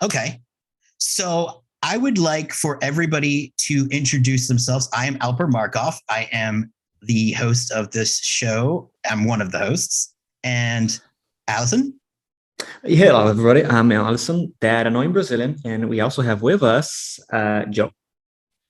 Okay. So I would like for everybody to introduce themselves. I am Alper Markov. I am the host of this show. I'm one of the hosts. And Alison? Hello, everybody. I'm Alison, dad and I'm Brazilian. And we also have with us Joe.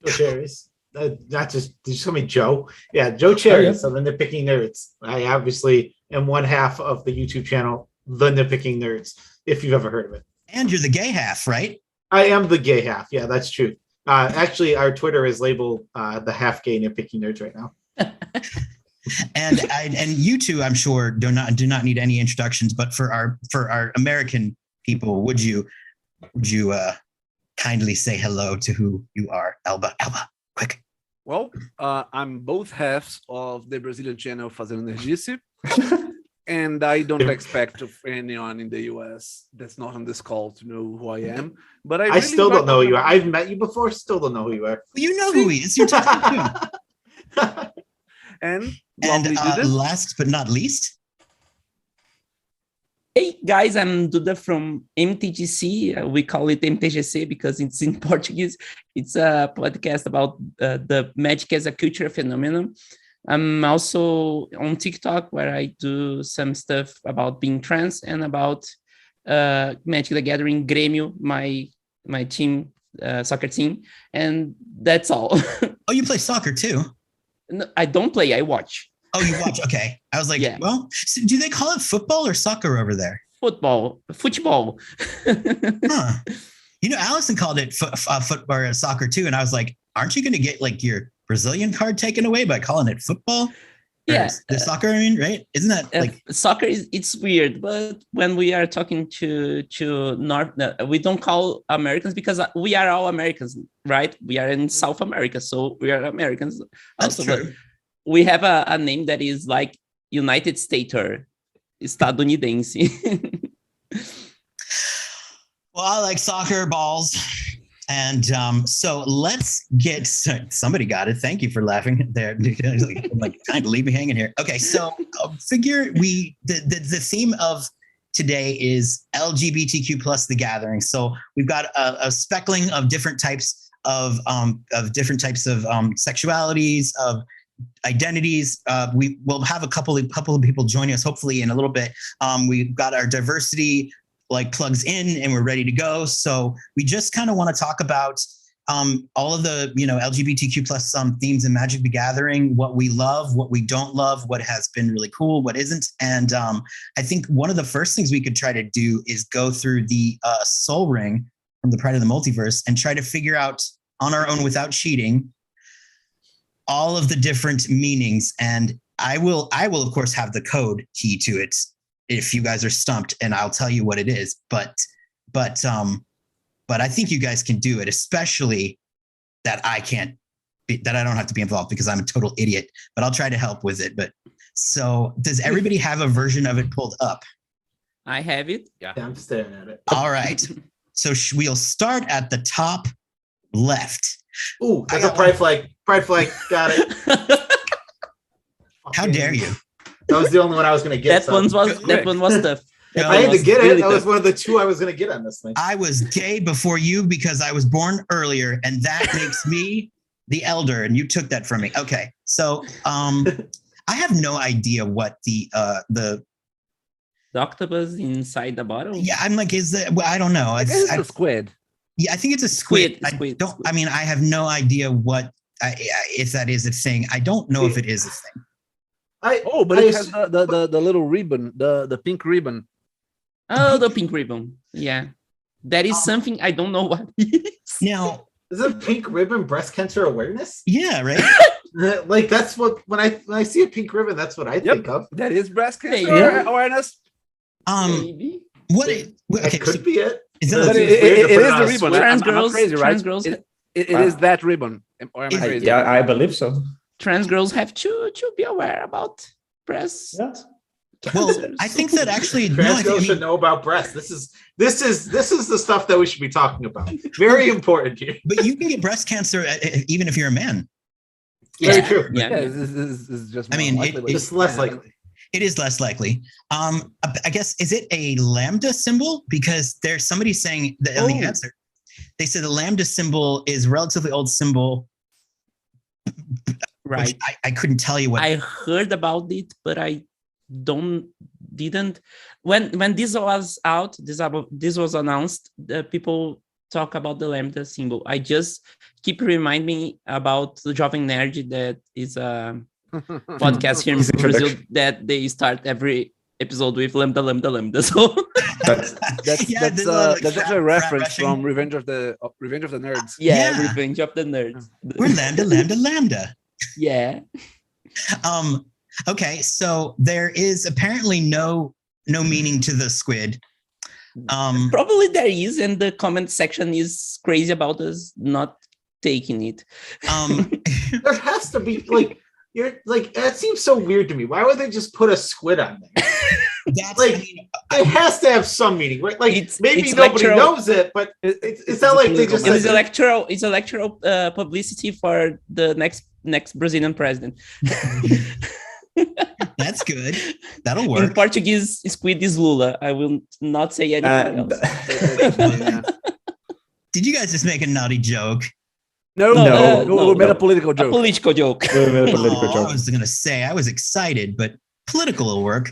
Cherries. Not just call me Joe. Yeah, Joe Cherries. Oh, yeah. So the Nitpicking Nerds. I obviously am one half of the YouTube channel, The Nitpicking Nerds, if you've ever heard of it. And you're the gay half, right? I am the gay half. Yeah, that's true. Actually, our Twitter is labeled the half gay Nitpicking Nerds right now. and you two, I'm sure, do not need any introductions. But for our American people, would you kindly say hello to who you are, Elba? Elba, quick. Well, I'm both halves of the Brazilian channel Fazendo Nerdice, and I don't expect anyone in the US that's not on this call to know who I am. But I really still don't know who you are. I've met you before, still don't know who you are. You know who he is. You're talking to him. And last but not least. Hey guys, I'm Duda from MTGC. We call it MTGC because it's in Portuguese. It's a podcast about the magic as a cultural phenomenon. I'm also on TikTok where I do some stuff about being trans and about Magic the Gathering Grêmio, my team, soccer team, and that's all. Oh, you play soccer too? No, I don't play. I watch. Oh, you watch? Okay. I was like, yeah. Well, so do they call it football or soccer over there? Football. Huh. You know, Alison called it football or soccer too, and I was like, aren't you going to get like your Brazilian card taken away by calling it football? Yeah, the soccer. I mean, right? Isn't that like soccer? It's weird, but when we are talking to North, we don't call Americans because we are all Americans, right? We are in South America, so we are Americans. That's also, true. We have a name that is like United States or estadunidense. Well, I like soccer balls. And so let's get, somebody got it. Thank you for laughing there. Like trying to leave me hanging here. Okay, so figure the theme of today is LGBTQ plus the gathering. So we've got a speckling of different types of sexualities, of identities. We will have a couple of people joining us hopefully in a little bit. We've got our diversity like plugs in and we're ready to go. So we just kind of want to talk about all of the LGBTQ plus themes in Magic the Gathering, what we love, what we don't love, what has been really cool, what isn't. And I think one of the first things we could try to do is go through the Soul Ring from the Pride of the Multiverse and try to figure out on our own without cheating all of the different meanings. And I will of course have the code key to it if you guys are stumped, and I'll tell you what it is. But I think you guys can do it, especially that I don't have to be involved because I'm a total idiot, but I'll try to help with it. But so does everybody have a version of it pulled up? I have it. Yeah, I'm staring at it. All right. So we'll start at the top left. Ooh, that's a pride flag. Pride flag. Got it. How dare you? That was the only one I was going to get. That one was tough. I had to get it. That was one of the two I was going to get on this thing. I was gay before you because I was born earlier, and that makes me the elder, and you took that from me. Okay, so I have no idea what the octopus inside the bottle. Yeah, I'm like, I don't know. It's a squid. Yeah, I think it's a squid. I have no idea what if that is a thing. I don't know if it is a thing. But it has the little ribbon, the pink ribbon. Oh, the pink ribbon. Yeah. That is something I don't know what it is. Now, is it pink ribbon breast cancer awareness? Yeah, right. Like that's what when I see a pink ribbon, that's what I think of. That is breast cancer awareness. Maybe. It could be it. It is the ribbon. Trans girls, crazy, right? Trans girls. It is that ribbon. Or am I crazy? Yeah, I believe so. Trans girls have to be aware about breasts. Yes. Well, I think that actually trans girls should know about breasts. This is the stuff that we should be talking about. Very important here. But you can get breast cancer even if you're a man. Very true. Yeah. This is just. I mean, it's less likely. It is less likely. I guess, is it a lambda symbol? Because there's somebody saying that on the answer, they said the lambda symbol is a relatively old symbol. Right. I couldn't tell you what. I heard about it, but I didn't. When this was out, this was announced, the people talk about the lambda symbol. I just keep reminding me about the Jovem Nerd, that is a podcast here in Brazil that they start every episode with lambda, lambda, lambda. So that's actually a reference from Revenge of the Nerds. Yeah, Revenge of the Nerds. We're lambda, lambda, lambda. Yeah. Okay, so there is apparently no meaning to the squid. Probably there is, and the comment section is crazy about us not taking it. There has to be that seems so weird to me. Why would they just put a squid on there? That's it has to have some meaning, right? Like it's nobody knows it, but it's not like they just. It's electoral publicity for the next Brazilian president. That's good. That'll work. In Portuguese, Squid is Lula. I will not say anything else. Did you guys just make a naughty joke? No, we made a political joke. A political joke. I was going to say, I was excited, but political will work.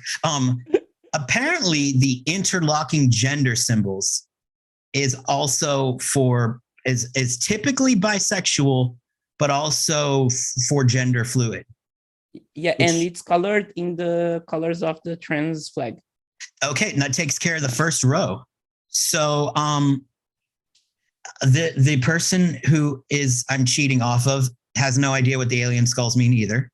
Apparently, the interlocking gender symbols is also is typically bisexual, but also for gender fluid. Yeah, and it's colored in the colors of the trans flag. Okay, and that takes care of the first row. So the person who I'm cheating off of has no idea what the alien skulls mean either.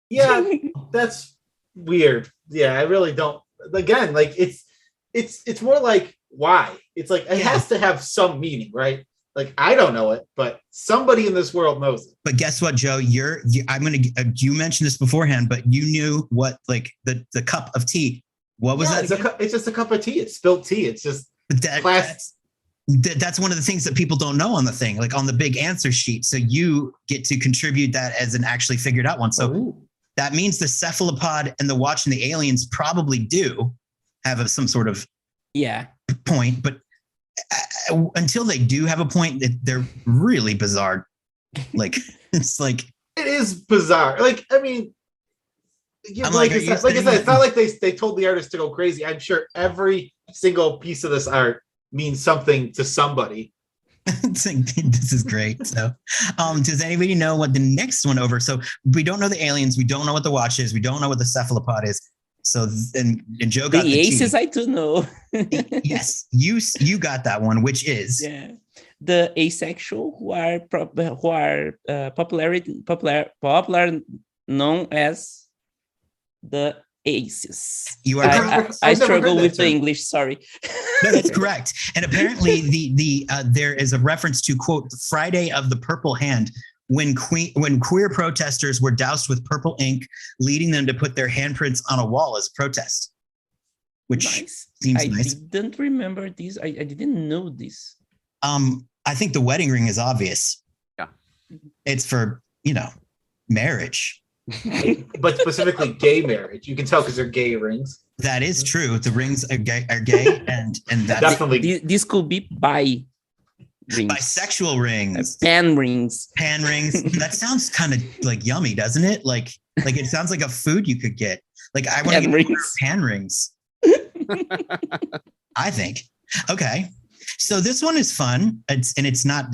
Yeah, that's weird. Yeah, I really don't. Again, like it's more like why? It's like it has to have some meaning, right? Like I don't know it, but somebody in this world knows it. But guess what, Joe? You mentioned this beforehand, but you knew what, like the cup of tea. What was that? It's just a cup of tea. It's spilled tea. It's just that's one of the things that people don't know on the thing, like on the big answer sheet. So you get to contribute that as an actually figured out one. So that means the cephalopod and the watch and the aliens probably do have some sort of point, but until they do have a point, they're really bizarre. Like it's like it is bizarre. Like I mean, like I said, it's not like they told the artist to go crazy. I'm sure every single piece of this art means something to somebody. This is great. So, does anybody know what the next one over? So we don't know the aliens. We don't know what the watch is. We don't know what the cephalopod is. So and Joe got the aces. I do know. Yes, you got that one, which is the asexual who are popular known as the aces. You are. I struggle with the English. Sorry. No, that's correct. And apparently, the there is a reference to quote Friday of the Purple Hand. When queer protesters were doused with purple ink, leading them to put their handprints on a wall as protest, which seems nice. I didn't remember this. I didn't know this. I think the wedding ring is obvious. Yeah, it's for marriage, but specifically gay marriage. You can tell because they're gay rings. That is true. The rings are gay, and that's definitely this could be bi. Rings. Bisexual rings, pan rings. That sounds kind of like yummy, doesn't it? Like it sounds like a food you could get. Like I want to get pan rings. I think. Okay, so this one is fun. It's not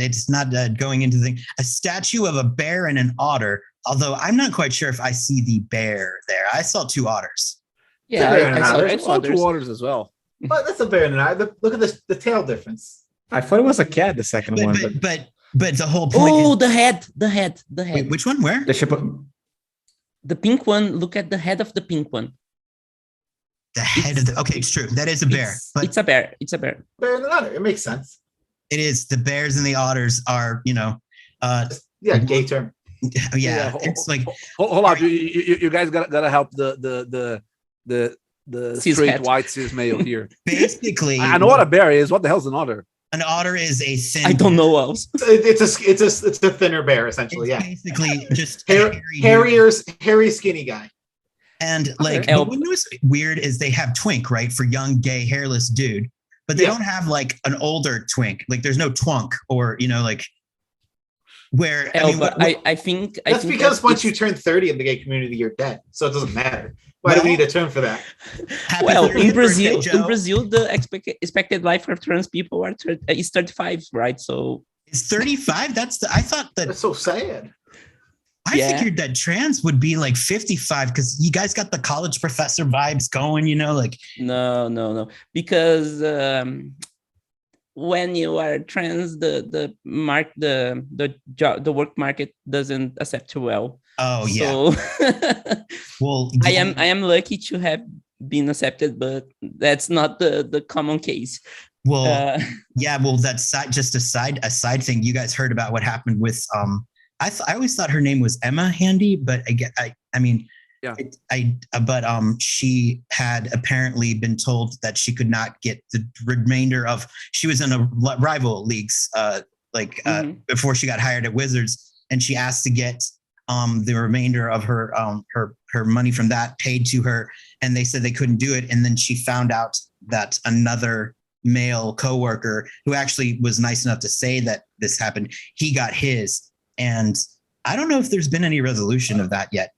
going into the thing. A statue of a bear and an otter. Although I'm not quite sure if I see the bear there. I saw two otters. Yeah, I saw two otters as well. But that's a bear and an otter. Look at the tail difference. I thought it was a cat, the second one. But the whole point. Oh, the head. Wait, which one? Where? The pink one. Look at the head of the pink one. The head of the. Okay, it's true. That is a bear. It's a bear. Bear and an otter. It makes sense. It is. The bears and the otters are, gay term. Yeah, it's like. Hold on, you guys gotta help the straight white cis male here. Basically, I know what a bear is. What the hell's an otter? An otter is a thin. I don't know else. It's a thinner bear essentially. It's basically just hairy skinny guy. And like, Okay. but what was weird is they have twink, right, for young, gay, hairless dude, but they don't have like an older twink. Like there's no twunk or, you know, like where, Elba, I think That's because once you turn 30 in the gay community, you're dead. So it doesn't matter. Why do we need a term for that? Well, in 30th Brazil, birthday, the expected life for trans people is 35, right? So it's 35. I thought that That's so sad. I figured that trans would be like 55 because you guys got the college professor vibes going, you know, like no, because when you are trans, the work market doesn't accept you well. Oh so, yeah. Well, I am lucky to have been accepted, but that's not the common case. Well, yeah. Well, that's just a side thing. You guys heard about what happened with I always thought her name was Emma Handy, but I mean, yeah. She had apparently been told that she could not get the remainder of. She was in a rival leagues, before she got hired at Wizards, and she asked to get the remainder of her money from that paid to her, and they said they couldn't do it. And then she found out that another male coworker, who actually was nice enough to say that this happened, he got his. And I don't know if there's been any resolution of that yet.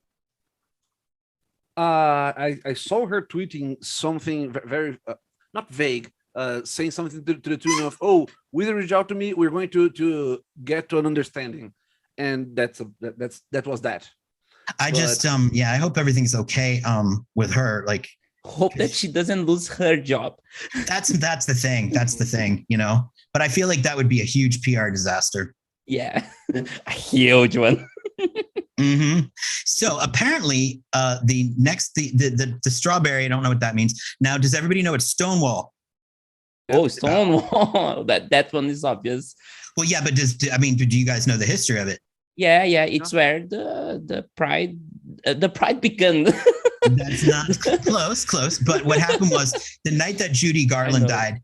I saw her tweeting something very not vague, saying something to the tune of, "Oh, Wizard reached out to me. We're going to get to an understanding," and that was that. I hope everything's okay with her. Like, hope that she doesn't lose her job. That's the thing. That's the thing, you know. But I feel like that would be a huge PR disaster. Yeah, a huge one. Mm-hmm. So apparently, the strawberry. I don't know what that means. Now, does everybody know it's Stonewall? Oh, Stonewall. that one is obvious. Well, yeah, but do you guys know the history of it? Yeah. It's where the pride began. That's not close. But what happened was the night that Judy Garland died,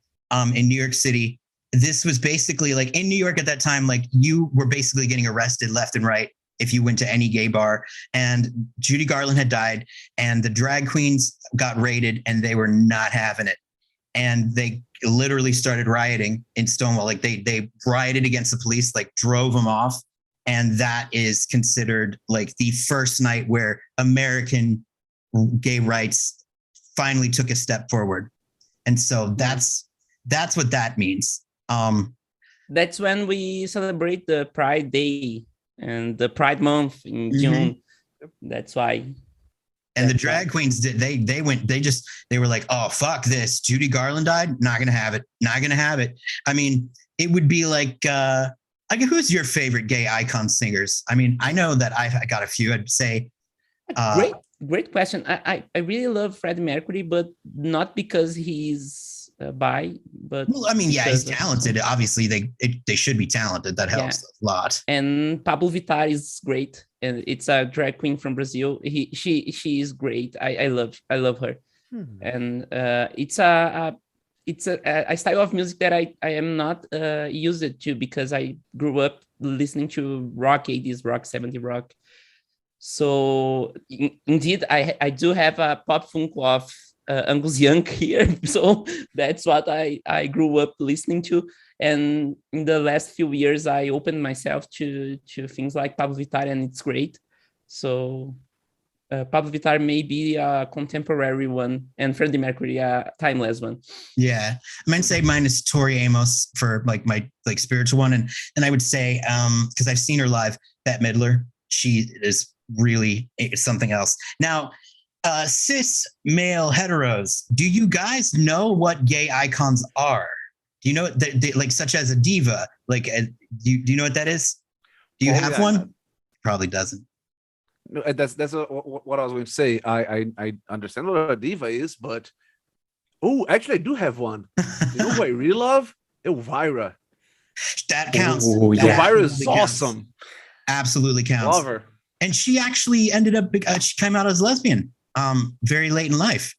in New York City. This was basically like in New York at that time, like you were basically getting arrested left and right if you went to any gay bar. And Judy Garland had died, and the drag queens got raided, and they were not having it. And they literally started rioting in Stonewall. Like they rioted against the police, like drove them off. And that is considered like the first night where American gay rights finally took a step forward. And so that's what that means. That's when we celebrate the Pride Day and the Pride Month in June. That's why. And the drag queens did. They were like, oh fuck this. Judy Garland died. Not gonna have it. I mean, it would be like who's your favorite gay icon singers? I mean, I know that I got a few. I'd say. Great question. I really love Freddie Mercury, but not because he's bi, but well, I mean, yeah, he's talented. Obviously, they should be talented. That helps a lot. And Pablo Vittar is great, and it's a drag queen from Brazil. She is great. I love her, and it's a style of music that I am not used to because I grew up listening to rock, 80s rock, 70s rock. So indeed, I do have a pop funk of Angus Young here, so that's what I grew up listening to. And in the last few years, I opened myself to things like Pablo Vittar, and it's great. So Pablo Vittar may be a contemporary one, and Freddie Mercury a timeless one. Yeah, I might say mine is Tori Amos for like my like spiritual one, and I would say because I've seen her live, Bette Midler. She is really something else. Now, cis male heteros, do you guys know what gay icons are? Do you know like such as a diva? Like, do you know what that is? Do you have one? Probably doesn't. No, that's what I was going to say. I understand what a diva is, but actually I do have one. You know who I really love? Elvira. That counts. Elvira is awesome. Absolutely counts. Love her. And she actually ended up. She came out as lesbian. Very late in life,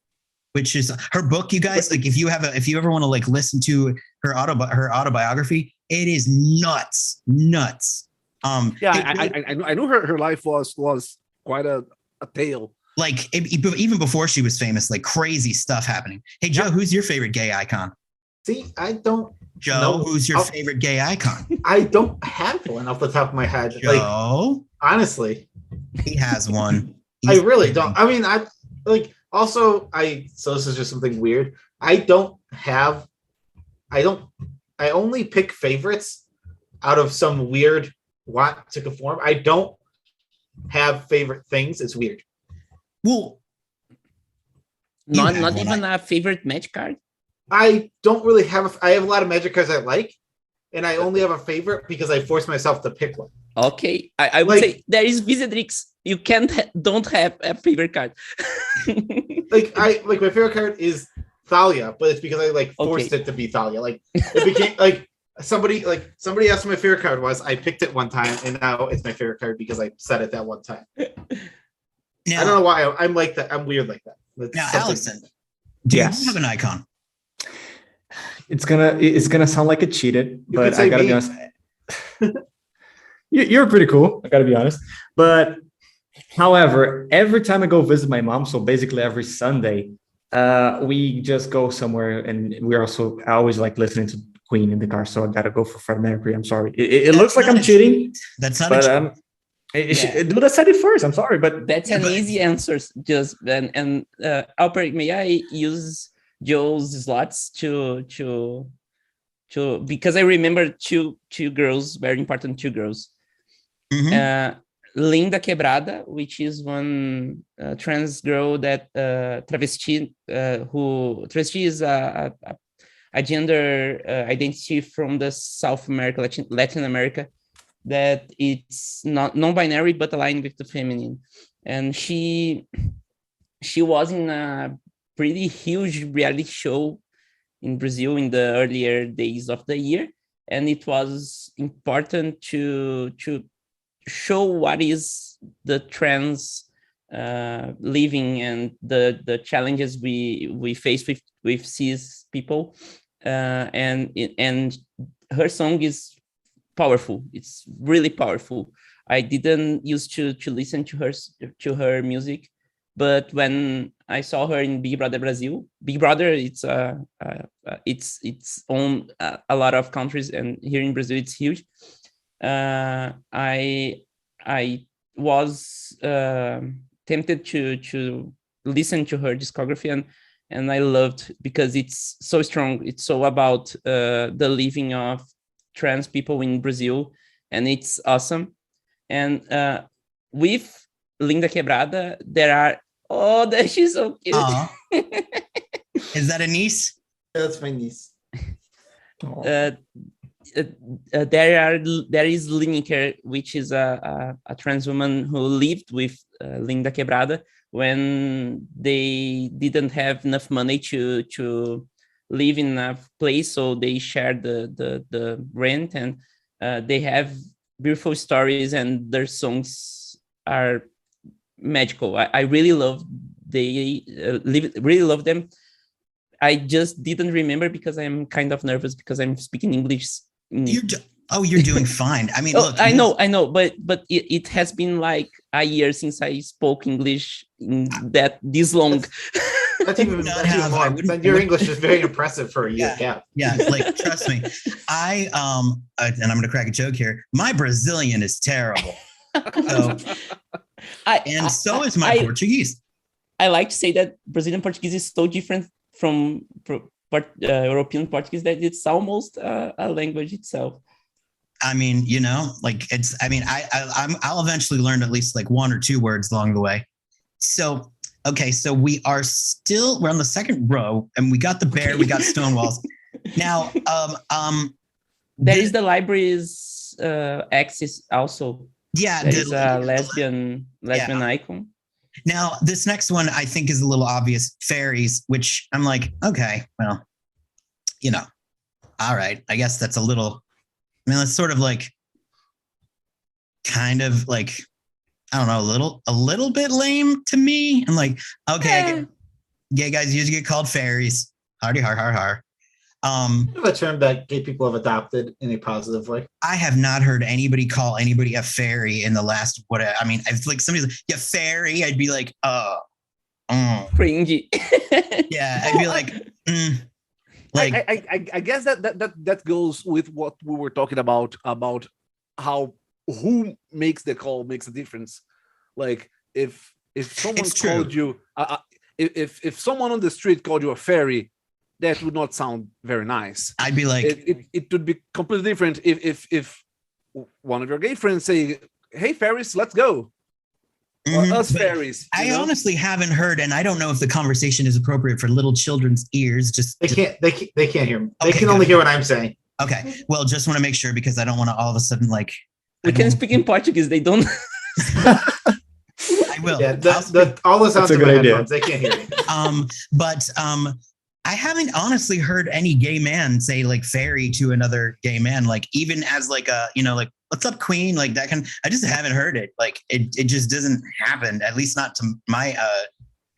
which is her book. You guys, like, if you ever want to like listen to her autobiography, it is nuts. I knew her life was quite a tale. Like even before she was famous, like crazy stuff happening. Hey, Joe, who's your favorite gay icon? See, I don't Joe, know. who's your favorite gay icon? I don't have one off the top of my head. Joe? Like, honestly. He has one. I really don't. I mean, so this is just something weird. I only pick favorites out of some weird want to conform. I don't have favorite things. It's weird. Well, not even a favorite match card. I don't really have. I have a lot of Magic cards I like, and I only have a favorite because I force myself to pick one. Okay, I would say there is Wizardrix. You don't have a favorite card. like my favorite card is Thalia, but it's because I forced it to be Thalia. Like it became like somebody asked what my favorite card was. I picked it one time, and now it's my favorite card because I said it that one time. Now, I don't know why I'm like that. I'm weird like that. Now, Alison, do you have an icon? It's gonna sound like it cheated, but I gotta be honest. You're pretty cool. I gotta be honest. But however, every time I go visit my mom, so basically every Sunday, we just go somewhere, and I always like listening to Queen in the car. So I gotta go for Freddie Mercury. I'm sorry. It looks like I'm cheating. That's not a cheat. Duda said it first. I'm sorry, but that's an easy answer. Just and Alper, may I use Joe's slots to because I remember two girls, very important two girls. Mm-hmm. Linda Quebrada, which is one trans girl that travesti, travesti is a gender identity from the South America, Latin America, that it's not non-binary but aligned with the feminine, and she was in a pretty huge reality show in Brazil in the earlier days of the year, and it was important to show what is the trans living and the challenges we face with cis people, and her song is powerful. It's really powerful. I didn't used to listen to her music, but when I saw her in Big Brother Brazil, Big Brother, it's on a lot of countries, and here in Brazil it's huge. I was tempted to listen to her discography, and I loved, because it's so strong. It's so about the living of trans people in Brazil, and it's awesome. And with Linda Quebrada, there are she's so cute. Is that a niece? That's my niece. There is Lineker, which is a trans woman who lived with Linda Quebrada when they didn't have enough money to live in a place, so they shared the rent, and they have beautiful stories, and their songs are magical. I really love really love them. I just didn't remember because I'm kind of nervous because I'm speaking English. You're doing fine. I mean, look, I know, but it has been like a year since I spoke English this long. That's even more. Your English is very impressive for a year. Yeah. Like, trust me. And I'm going to crack a joke here. My Brazilian is terrible. So is my Portuguese. I like to say that Brazilian Portuguese is so different from European Portuguese that it's almost a language itself. I mean, I'll eventually learn at least like one or two words along the way. So, okay. So we're on the second row, and we got the bear, we got Stonewalls. Now, there is the library's axis also. Yeah. There's a lesbian icon. Now, this next one I think is a little obvious, Fairies, which I'm like, okay, well, all right. I guess that's that's sort of like, kind of like, I don't know, a little bit lame to me. I'm like, okay, gay guys usually get called fairies. Hardy har har har. A term that gay people have adopted in a positive way. I have not heard anybody call anybody a fairy in the last I've like somebody's like, yeah, fairy. I'd be like, cringy. Yeah, I'd be like, I guess that goes with what we were talking about how who makes the call makes a difference. Like if someone called you, if someone on the street called you a fairy, that would not sound very nice. I'd be like, it would be completely different if one of your gay friends say, "Hey, fairies, let's go." Or us fairies. I honestly haven't heard, and I don't know if the conversation is appropriate for little children's ears. They can't hear me. They can only hear what I'm saying. Okay. Well, just want to make sure because I don't want to all of a sudden like. We can speak in Portuguese. They don't. I will. Yeah, all the sounds of my headphones. They can't hear me. But I haven't honestly heard any gay man say like fairy to another gay man, like even as like a, like, what's up, queen? Like that I just haven't heard it. Like it just doesn't happen, at least not to my,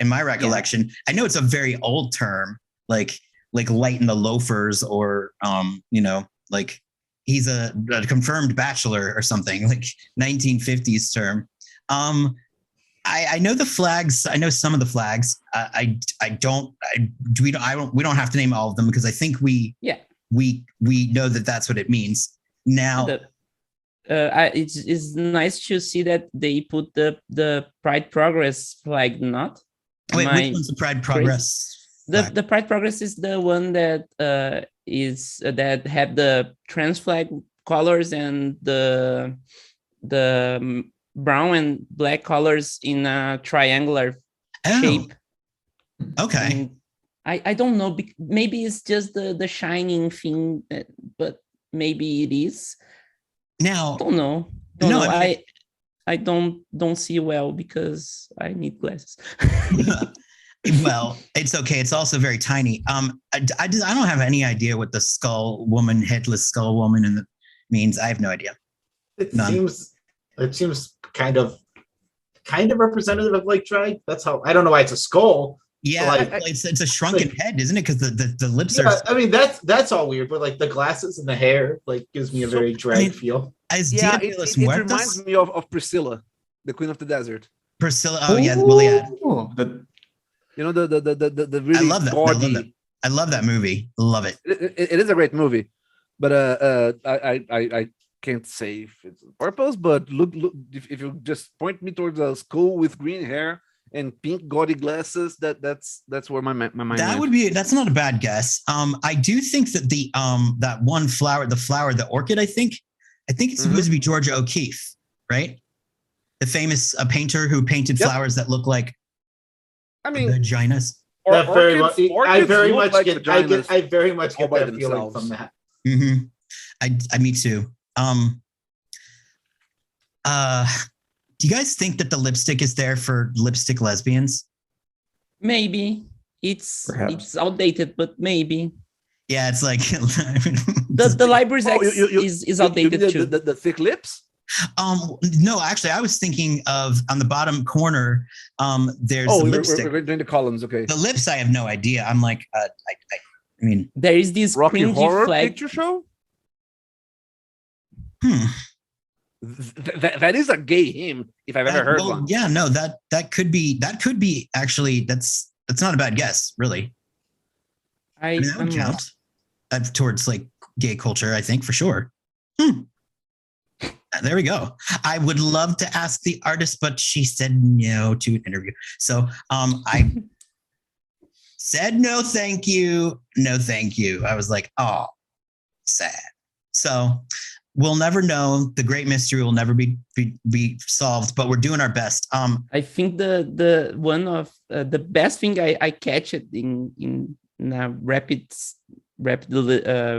in my recollection. Yeah. I know it's a very old term, like lighten the loafers or, like he's a confirmed bachelor or something, like 1950s term. I know the flags. I know some of the flags. We don't have to name all of them because I think we know that that's what it means. Now, it's nice to see that they put the Pride Progress flag. Not wait, which one's the Pride Progress? The Pride Progress is the one that that had the trans flag colors and the brown and black colors in a triangular shape. Okay. And I don't know. Maybe it's just the shining thing, but maybe it is. Now, I don't know. I don't see well because I need glasses. Well, it's okay. It's also very tiny. I don't have any idea what the skull woman, headless skull woman, means. I have no idea. It seems kind of representative of like drag. That's how. I don't know why it's a skull. Yeah, it's a shrunken head, isn't it? Because the lips are. I mean that's all weird, but like the glasses and the hair like gives me a very drag feel. It reminds me of Priscilla, the Queen of the Desert. Priscilla. Oh yeah, well yeah. The really I love that. gaudy. I love that movie. Love it. It is a great movie, but I can't say if it's on purpose. But look, if you just point me towards a skull with green hair and pink gaudy glasses, that's where my mind. That's not a bad guess. I do think that that one flower, the orchid, I think it's supposed to be Georgia O'Keeffe, right? The famous painter who painted flowers that look like vaginas. I very much get that feeling from that. Mm-hmm. Me too. Do you guys think that the lipstick is there for lipstick lesbians? Maybe it's outdated, but maybe. Yeah, it's like the library's is outdated too. The thick lips? No, actually, I was thinking of on the bottom corner. There's the lipstick. We're doing the columns. Okay. The lips, I have no idea. I'm like, I mean, there is this Rocky cringy Horror flag. Picture Show. That is a gay hymn if I've ever heard one. Yeah, no, that could be actually that's not a bad guess, really. I mean, that would count towards like gay culture, I think, for sure. There we go. I would love to ask the artist, but she said no to an interview. So I said no, thank you. No, thank you. I was like, oh, sad. So we'll never know. The great mystery will never be solved, but we're doing our best. I think the one of the best thing I catch it in rapid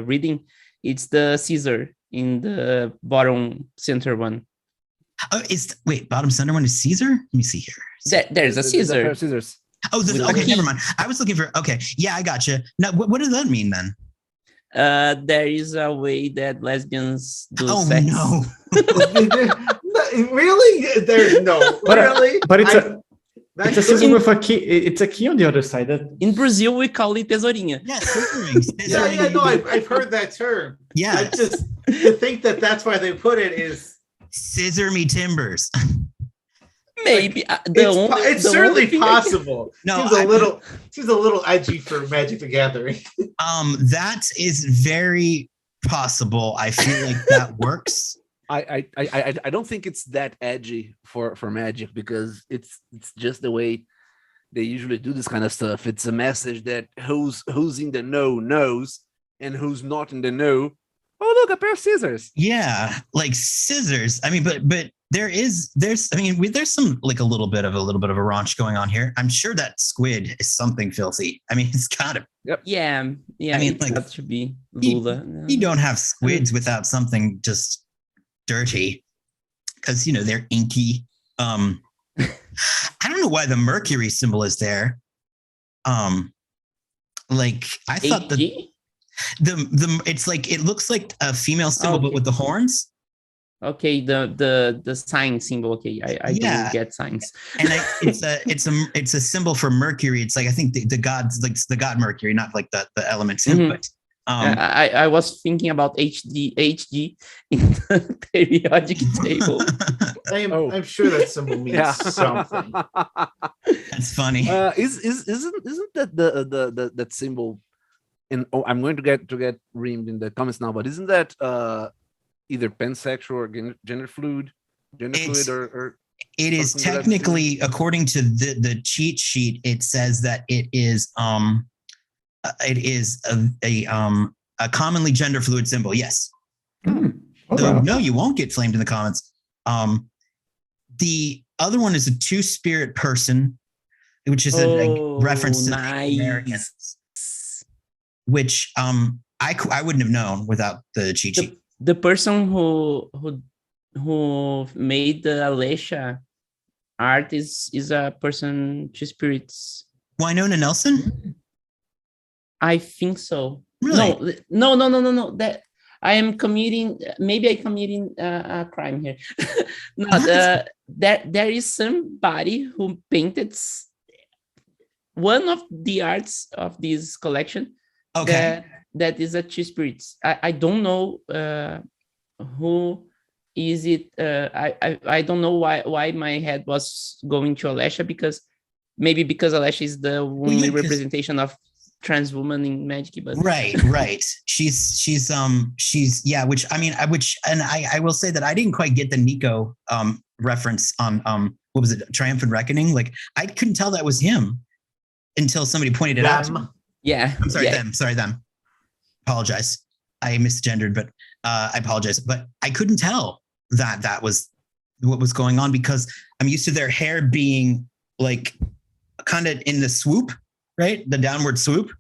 reading, it's the Caesar in the bottom center one. Oh, bottom center one is Caesar? Let me see here. There's a Caesar. Scissors. Oh, okay, never mind. I was looking for. Okay, yeah, I gotcha. Now, what does that mean then? There is a way that lesbians do sex. No. Really? There's no. Really? But It's a scissor with a key. It's a key on the other side. In Brazil, we call it tesourinha. Yeah, scissoring. Yeah, no, I've heard that term. Yeah. I just to think that's why they put it is scissor me timbers. Maybe it's certainly possible. No, seems a little edgy for Magic the Gathering. That is very possible. I feel like that works. I don't think it's that edgy for Magic, because it's just the way they usually do this kind of stuff. It's a message that who's in the know knows, and who's not in the know. Oh, look, a pair of scissors. Yeah, like scissors. I mean, but there's some like a little bit of a raunch going on here. I'm sure that squid is something filthy. I mean, it's gotta. Yep. Yeah. I mean, like, that should be Lula. You don't have squids without something just dirty, because they're inky. I don't know why the Mercury symbol is there. Like I thought the it's like, it looks like a female symbol, but with the horns. Okay, the sign symbol. Okay, I don't get signs. And it's a symbol for Mercury. It's like, I think the gods, like the god Mercury, not like the elements. But I was thinking about HG in the periodic table. I'm sure that symbol means something. That's funny. Isn't that that symbol? And I'm going to get reamed in the comments now, but isn't that either pansexual or gender fluid, or it is technically, according to the cheat sheet, it says that it is a commonly gender fluid symbol. Yes. Okay. So, no, you won't get flamed in the comments. The other one is a two-spirit person, which is a reference to the Americans, which I wouldn't have known without the cheat sheet. The person who made the Alesha art is a person, two spirits. Winona Nelson? I think so. Really? No. That I am committing. Maybe I'm committing a crime here. There is somebody who painted one of the arts of this collection. Okay. That is a two spirits. I don't know who is it. I don't know why my head was going to Alesha, because Alesha is the only representation of trans woman in Magic. But right. She's which I will say that I didn't quite get the Nico reference on what was it, Triumphant Reckoning? Like, I couldn't tell that was him until somebody pointed it out to me. Yeah. I'm sorry, them. Apologize. I misgendered, but I apologize. But I couldn't tell that was what was going on, because I'm used to their hair being like kind of in the swoop, right? The downward swoop.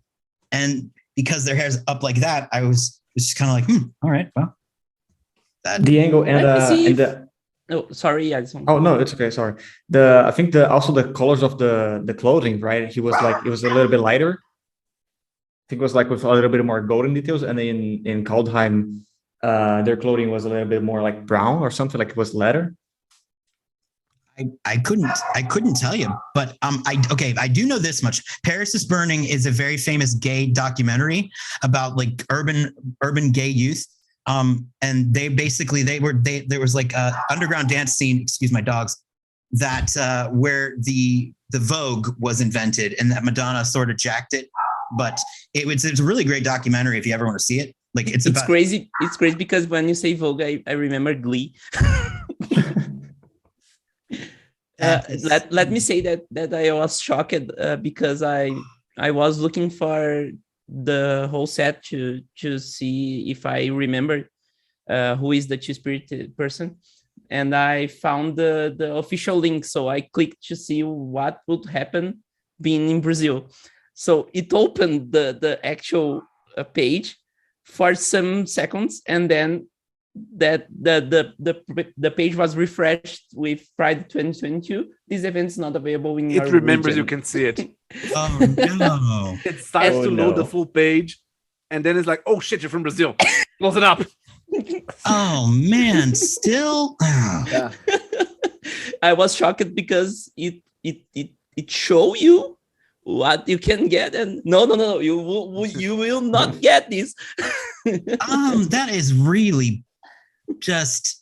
And because their hair's up like that, I was just kind of like, all right, well. The angle and the oh, sorry, Alison. Oh no, it's okay. Sorry. I think also the colors of the clothing, right? He was like, it was a little bit lighter. I think it was like with a little bit more golden details, and then in Kaldheim, their clothing was a little bit more like brown or something, like it was leather. I couldn't tell you, but I do know this much. Paris is Burning is a very famous gay documentary about like urban gay youth. And there was like a underground dance scene, excuse my dogs, that where the Vogue was invented, and that Madonna sort of jacked it. But it's a really great documentary if you ever want to see it. Like it's crazy. It's crazy because when you say Vogue, I remember Glee. Let me say that I was shocked because I was looking for the whole set to see if I remember who is the two-spirited person, and I found the official link. So I clicked to see what would happen being in Brazil. So it opened the actual page for some seconds, and then that the page was refreshed with Pride 2022. This event is not available in it our remembers region. You can see it. Oh no. It starts to load the full page, and then it's like, oh shit, you're from Brazil. Close it up. Oh man, still. Yeah. I was shocked because it it show you what you can get, and no, you will not get this. That is really just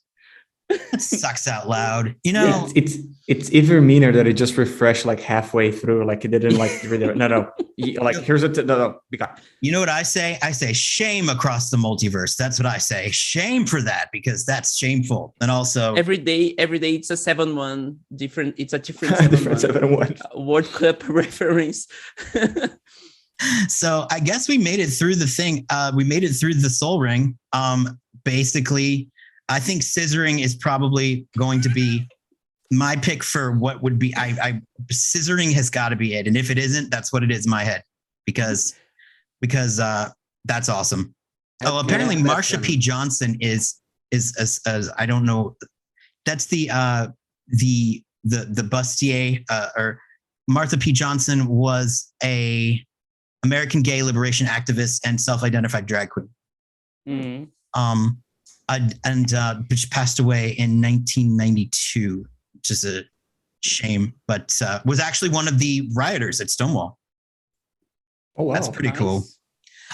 sucks out loud. You know, it's even meaner that it just refreshed like halfway through, like it didn't like really. No. Like here's a no. You know what I say? I say shame across the multiverse. That's what I say. Shame for that, because that's shameful. And also every day it's a 7-1 different. It's a different 7-1 World Cup reference. So I guess we made it through the thing. We made it through the Soul Ring. Basically, I think scissoring is probably going to be my pick for what would be. Scissoring has got to be it, and if it isn't, that's what it is in my head, because that's awesome. Oh, apparently Marsha P Johnson is as I don't know. That's the bustier or Martha P Johnson was a American gay liberation activist and self-identified drag queen. Mm-hmm. Which passed away in 1992, which is a shame, but was actually one of the rioters at Stonewall. Oh, wow. That's pretty cool.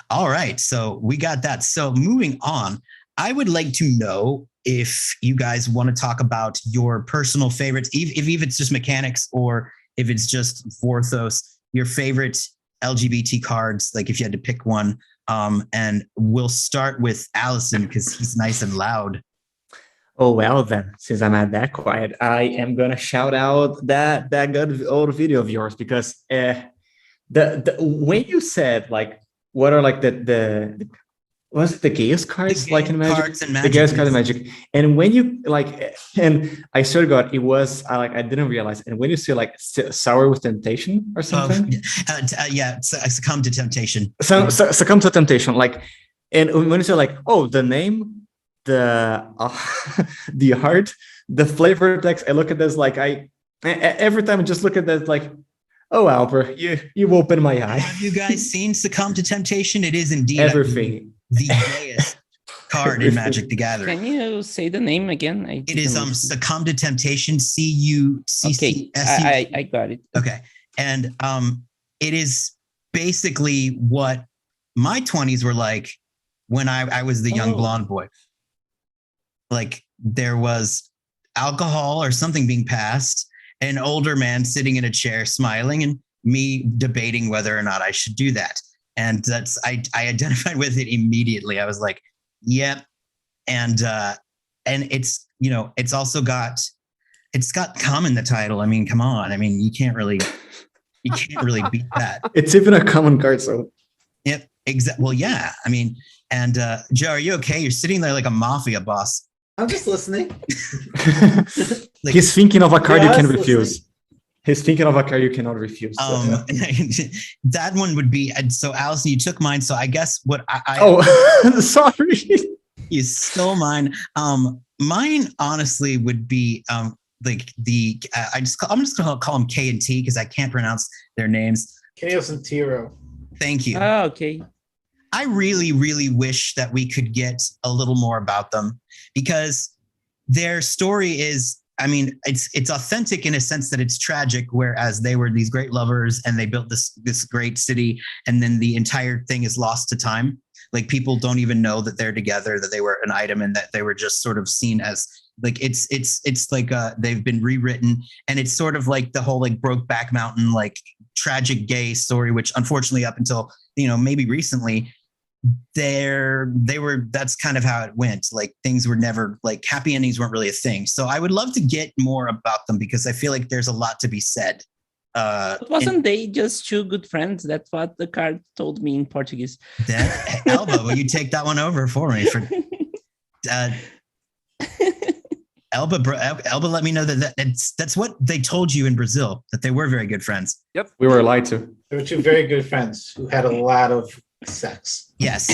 All right. So we got that. So moving on, I would like to know if you guys want to talk about your personal favorites, if it's just mechanics or if it's just Vorthos, your favorite LGBT cards, like if you had to pick one. And we'll start with Alison because he's nice and loud. Oh, well then, since I'm at that quiet, I am gonna shout out that good old video of yours, because the when you said like what are like the was it the gayest cards like in Magic? The gayest cards in Magic. And when you like, and I swear to God, it was I didn't realize. And when you say like sour with temptation or something, succumb to temptation. Succumb to temptation. Like, and when you say like, oh, the name, the art, the flavor text, I look at this like every time I just look at that like, oh, Alper, you opened my eye. Have you guys seen Succumb to Temptation? It is indeed everything. The gayest card in Magic the Gathering. Can you say the name again? It is Succumb to Temptation. CUCCS. Okay, I got it. Okay, and it is basically what my 20s were like when I was the young blonde boy. Like there was alcohol or something being passed, an older man sitting in a chair smiling, and me debating whether or not I should do that. And that's I identified with it immediately. I was like, yep. And it's, you know, it's got come in the title. I mean, come on. I mean, you can't really beat that. It's even a common card, so. Yep. Exactly. Well, yeah. I mean, and Joe, are you okay? You're sitting there like a mafia boss. I'm just listening. Like, he's thinking of a card you can refuse. He's thinking of a card you cannot refuse. So. That one would be, so Alison, you took mine. So I guess what sorry. You stole mine. Mine honestly would be like I'm just gonna call them K and T because I can't pronounce their names. Chaos and Tiro. Thank you. Oh, okay. I really, really wish that we could get a little more about them because their story is, I mean, it's authentic in a sense that it's tragic, whereas they were these great lovers and they built this great city, and then the entire thing is lost to time. Like people don't even know that they're together, that they were an item, and that they were just sort of seen as like it's like they've been rewritten, and it's sort of like the whole like Brokeback Mountain like tragic gay story, which unfortunately up until maybe recently that's kind of how it went. Like things were never like happy endings weren't really a thing. So I would love to get more about them because I feel like there's a lot to be said. Wasn't they just two good friends? That's what the card told me in Portuguese. Elba, will you take that one over for me? Elba let me know that's what they told you in Brazil, that they were very good friends. Yep. We were lied to. They were two very good friends who had a lot of sex. Yes.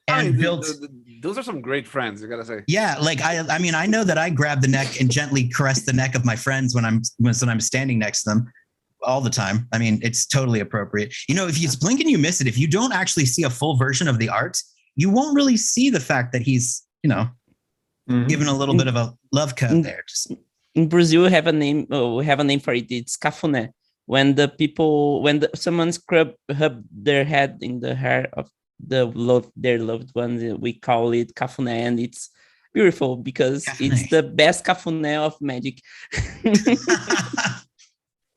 And built. Those are some great friends, you gotta say. Yeah, like I mean, I know that I grab the neck and gently caress the neck of my friends when I'm standing next to them all the time. I mean, it's totally appropriate. If you blink and you miss it, if you don't actually see a full version of the art, you won't really see the fact that he's, given a little bit of a love cut there. in Brazil, we have a name. Oh, we have a name for it. It's cafuné. When someone rub their head in the hair of their loved ones, we call it cafuné, and it's beautiful because it's the best cafuné of magic.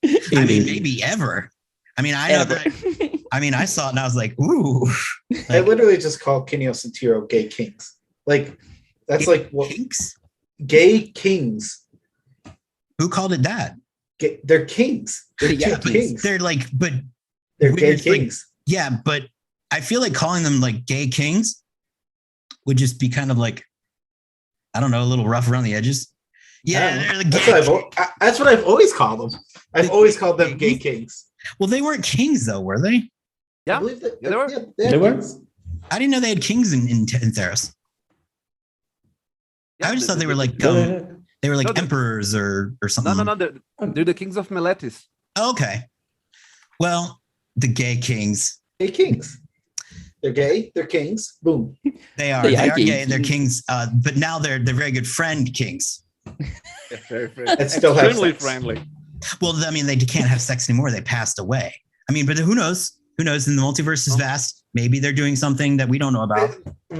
I mean, maybe ever. I mean, I know that. I mean, I saw it and I was like, ooh. I literally just call Kineos and Tiro gay kings. Like, that's like what kings? Gay kings. Who called it that? They're kings. They're kings. They're like, but they're gay kings. Like, yeah, but I feel like calling them like gay kings would just be kind of like, I don't know, a little rough around the edges. Yeah, they're the that's what I've always called them. I've always called them gay kings. Well, they weren't kings though, were they? Yeah, I believe that, they were. Yeah, they were. I didn't know they had kings in Theros. Yeah, I just thought they were like emperors or something. No, they're the kings of Meletis. Okay. Well, the gay kings. Gay kings. They're gay. They're kings. Boom. They are gay and they're kings. But now they're very good friend kings. Yeah, very and still extremely friendly. Well, I mean, they can't have sex anymore. They passed away. I mean, but who knows? Who knows? And the multiverse is vast. Maybe they're doing something that we don't know about. On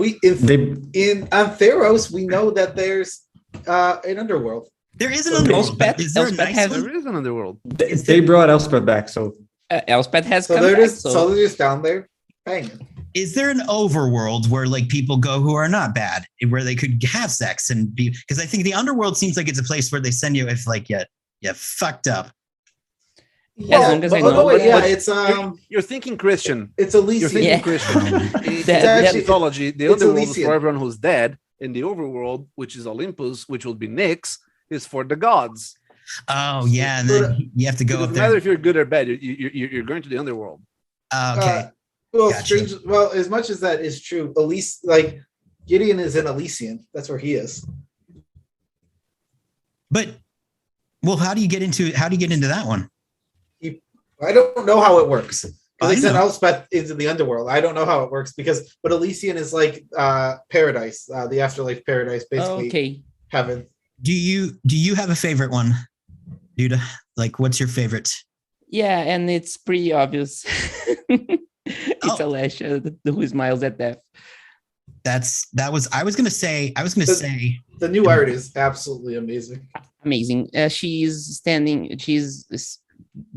Theros, we know that there's an underworld. There is an underworld. Is there an underworld. They brought Elspeth back, so Elspeth has so come they're back. Just, so they're just down there banging. Is there an overworld where like people go who are not bad, where they could have sex and be? Because I think the underworld seems like it's a place where they send you if like you fucked up. Yeah, as long as I know. It's you're thinking Christian. It's Elysian. You're thinking Christian. In mythology, the underworld is for everyone who's dead, and the overworld, which is Olympus, which will be Nyx, is for the gods. Oh yeah, and then you have to go up there. No matter if you're good or bad, you're going to the underworld. Okay. Well, gotcha. Well, as much as that is true, like Gideon is in Elysian. That's where he is. But well, how do you get into that one? I don't know how it works. They sent Elspeth into the underworld. I don't know how it works but Elysian is like paradise, the afterlife paradise, basically. Heaven. Do you have a favorite one, Duda? Like, what's your favorite? Yeah, and it's pretty obvious. It's Alessia who smiles at death. I was gonna say the new art is absolutely amazing. Amazing. She's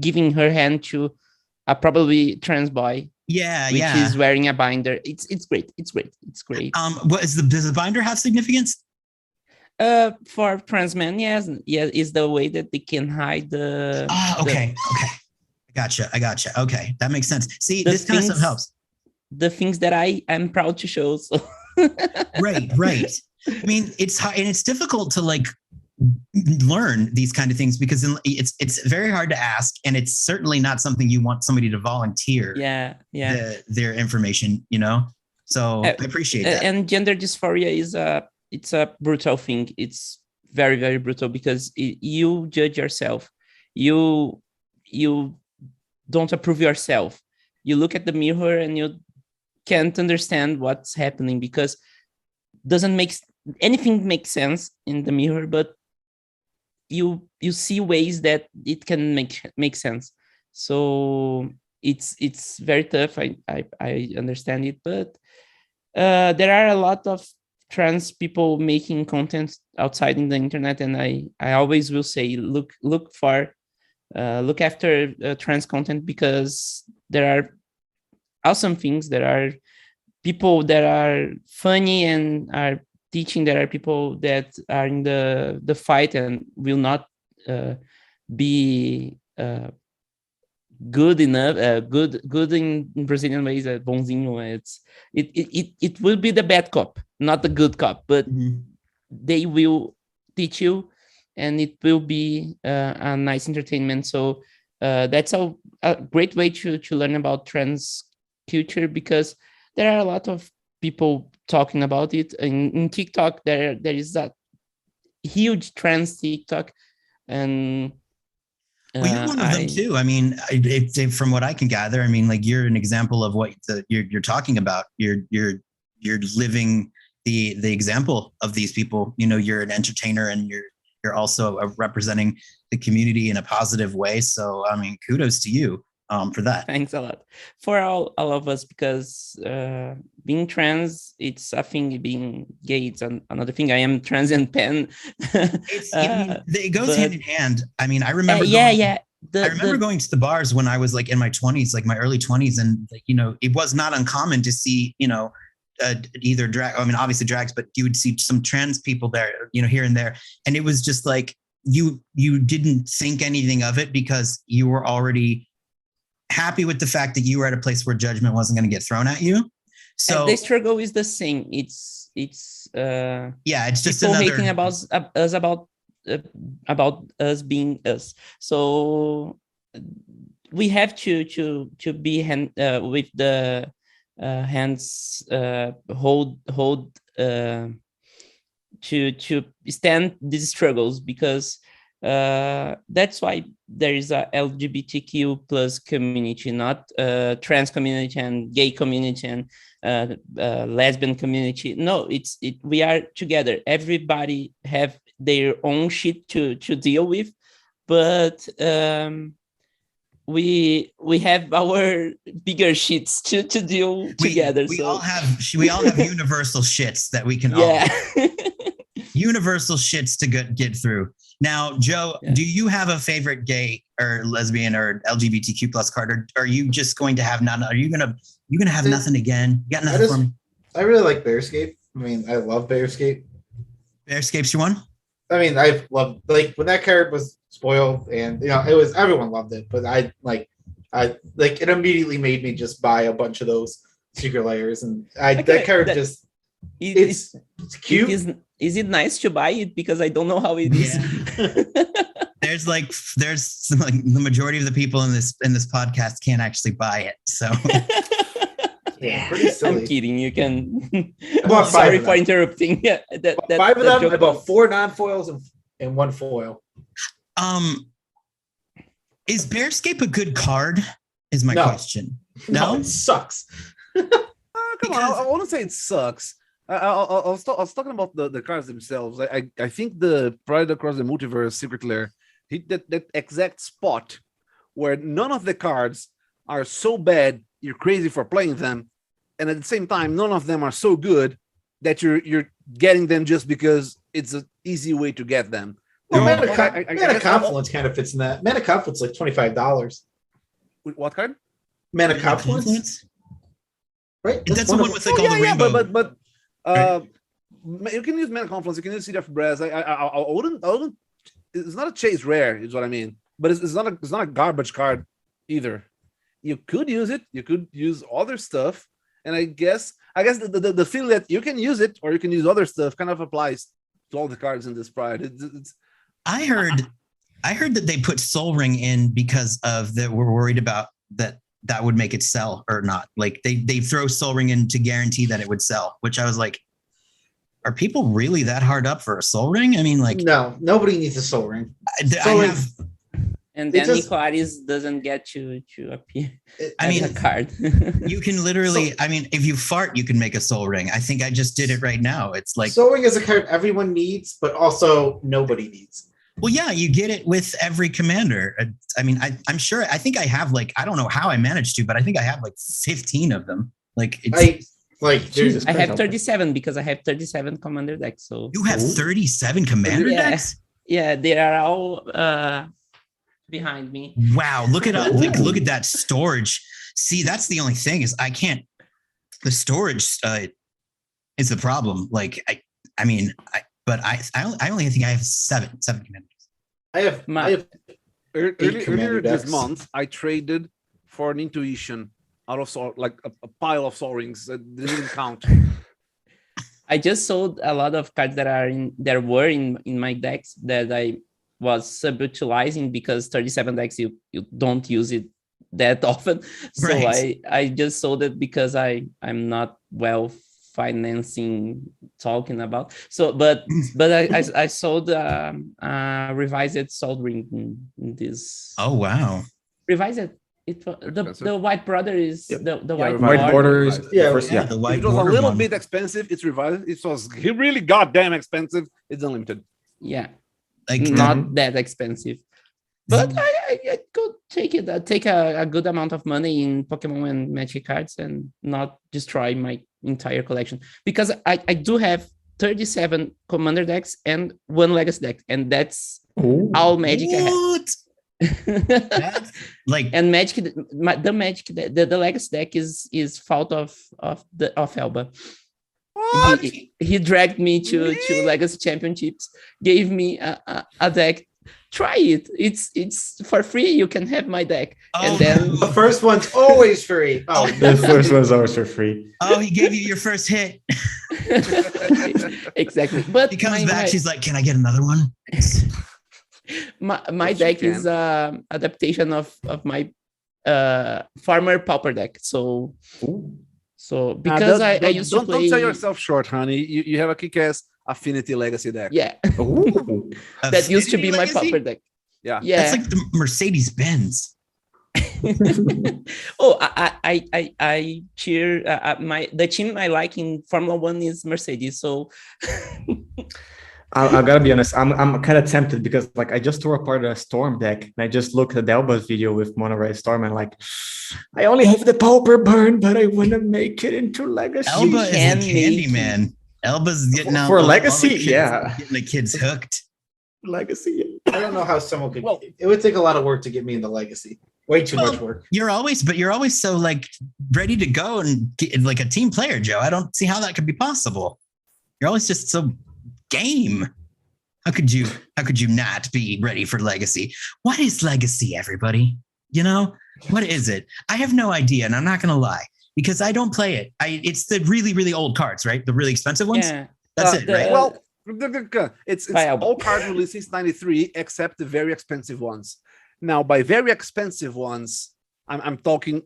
giving her hand to a probably trans boy. Yeah, which is wearing a binder. It's great. It's great. Does the binder have significance? For trans men, yes. Yeah, is the way that they can hide the. Okay. I gotcha. Okay, that makes sense. See, this kind of stuff helps. The things that I am proud to show. So. Right. I mean, it's hard and it's difficult to like learn these kind of things because it's very hard to ask, and it's certainly not something you want somebody to volunteer. Their information, So I appreciate that. And gender dysphoria it's a brutal thing. It's very, very brutal because you judge yourself. You don't approve yourself. You look at the mirror and you can't understand what's happening because anything makes sense in the mirror, but you see ways that it can make sense. So it's very tough. I understand it, but there are a lot of trans people making content outside in the internet, and I always will say look after trans content because there are awesome things. There are people that are funny and are teaching. There are people that are in the fight and will not be good enough. Good in Brazilian ways. Bonzinho. It will be the bad cop, not the good cop, but they will teach you, and it will be a nice entertainment. So that's a great way to learn about trans culture because there are a lot of people talking about it. In TikTok, there is a huge trans TikTok, and you're one of them too. I mean, from what I can gather, I mean, like you're an example of what you're talking about. You're living the example of these people. You're an entertainer and you're you're also representing the community in a positive way. So, I mean, kudos to you for that. Thanks a lot for all of us, because being trans, it's a thing. Being gay, it's another thing. I am trans and pan. It goes hand in hand. I mean, I remember. I remember going to the bars when I was like in my 20s, like my early 20s, and like, you know, it was not uncommon to see, you know, either drag. I mean, obviously drags, but you would see some trans people there, you know, here and there, and it was just like you didn't think anything of it because you were already happy with the fact that you were at a place where judgment wasn't going to get thrown at you. So and the struggle is the same. It's it's just people another hating about us being us. So we have to be with the hands hold to stand these struggles, because that's why there is a LGBTQ plus community, not trans community and gay community and lesbian community. No, we are together. Everybody have their own shit to deal with, but we have our bigger shits to deal together. We all have universal shits that we can all universal shits to get through. Now, Joe, do you have a favorite gay or lesbian or LGBTQ plus card, or are you just going to have none? Are you gonna have nothing again? You got nothing for me? I really like Bearscape. I mean, I love Bearscape. Bearscape's your one? I mean, I loved, like, when that card was spoiled, and you know, it was, everyone loved it, but I it immediately made me just buy a bunch of those secret layers, and that card just it's cute. Is it nice to buy it? Because I don't know how it is. There's the majority of the people in this podcast can't actually buy it. So yeah, pretty silly. I'm kidding. You can. Sorry for interrupting. Yeah, five of them. I bought 4 non-foils and 1 foil. Is Bearscape a good card? Is my question. No, it sucks. Come on, I want to say it sucks. I was talking about the cards themselves. I think the Pride Across the Multiverse Secret Lair hit that exact spot where none of the cards are so bad you're crazy for playing them, and at the same time none of them are so good that you're getting them just because it's an easy way to get them. Well, Mana Confluence kind of fits in that. Mana Confluence like $25. What card? Mana Confluence. Right? That's the one with like all the rainbow. But you can use Mana Confluence. You can use City of Brass. I wouldn't. It's not a chase rare, is what I mean. But it's not a garbage card either. You could use it. You could use other stuff. And I guess the feel that you can use it or you can use other stuff kind of applies to all the cards in this Pride. I heard that they put Soul Ring in because of that. We're worried about that would make it sell or not. Like they throw Soul Ring in to guarantee that it would sell, which I was like, are people really that hard up for a Soul Ring? I mean, like, no, nobody needs a Soul Ring. And then Nicoaris doesn't get to appear. I mean, a card. You can literally, I mean, if you fart, you can make a Soul Ring. I think I just did it right now. It's like Soul Ring is a card everyone needs, but also nobody needs. Well, yeah, you get it with every commander. I mean, I'm sure. I think I have like, I don't know how I managed to, but I think I have like 15 of them. Like I have 37 because I have 37 commander decks. So you have 37 commander decks? Yeah, they are all behind me. Wow, look at that storage. See, that's the only thing is the storage is the problem. Like I only think I have seven commanders. I have earlier this month I traded for an intuition out of like a pile of Soul Rings that didn't count. I just sold a lot of cards that were in my decks that I was subutilizing because 37 decks you don't use it that often. So right. I just sold it because I'm not well financing talking about. So but I sold revised Soul Ring in this. Oh wow. Revised. The white border is the white border is the white. It was a little bit expensive. It's revised. It was really goddamn expensive. It's unlimited. Yeah. Like not that expensive. But I could take it. Take a good amount of money in Pokemon and Magic cards and not destroy my entire collection, because I do have 37 Commander decks and 1 Legacy deck, and that's all Magic I have. That's like, and Magic, the Legacy deck is fault of Elba. He dragged me to Legacy Championships, gave me a deck. Try it. It's for free. You can have my deck. And then the first one's always free. Oh, the first one's always for free. Oh, he gave you your first hit. Exactly. But he comes back. She's like, "Can I get another one?" My deck is adaptation of my farmer pauper deck. So because I used to play. Don't sell yourself short, honey. You have a kick-ass Affinity Legacy deck. Yeah. That used to be my pauper deck. Yeah. That's like the Mercedes Benz. Oh, I cheer the team I like in Formula One is Mercedes. So I gotta be honest, I'm kind of tempted because like I just tore apart a Storm deck and I just looked at Elba's video with Mono Red Storm and like I only have the Pauper burn, but I want to make it into Legacy. Elba is a candy man. Elba's getting out for Legacy, getting the kids hooked. Legacy. I don't know how someone could. Well, it would take a lot of work to get me into Legacy. Way too much work. You're always so like ready to go and get like a team player, Joe. I don't see how that could be possible. You're always just so game. How could you not be ready for Legacy? What is Legacy, everybody? You know, what is it? I have no idea, and I'm not gonna lie. Because I don't play it. It's the really, really old cards, right? The really expensive ones? Yeah. That's it, right? Well, it's all cards released since 93, except the very expensive ones. Now, by very expensive ones, I'm talking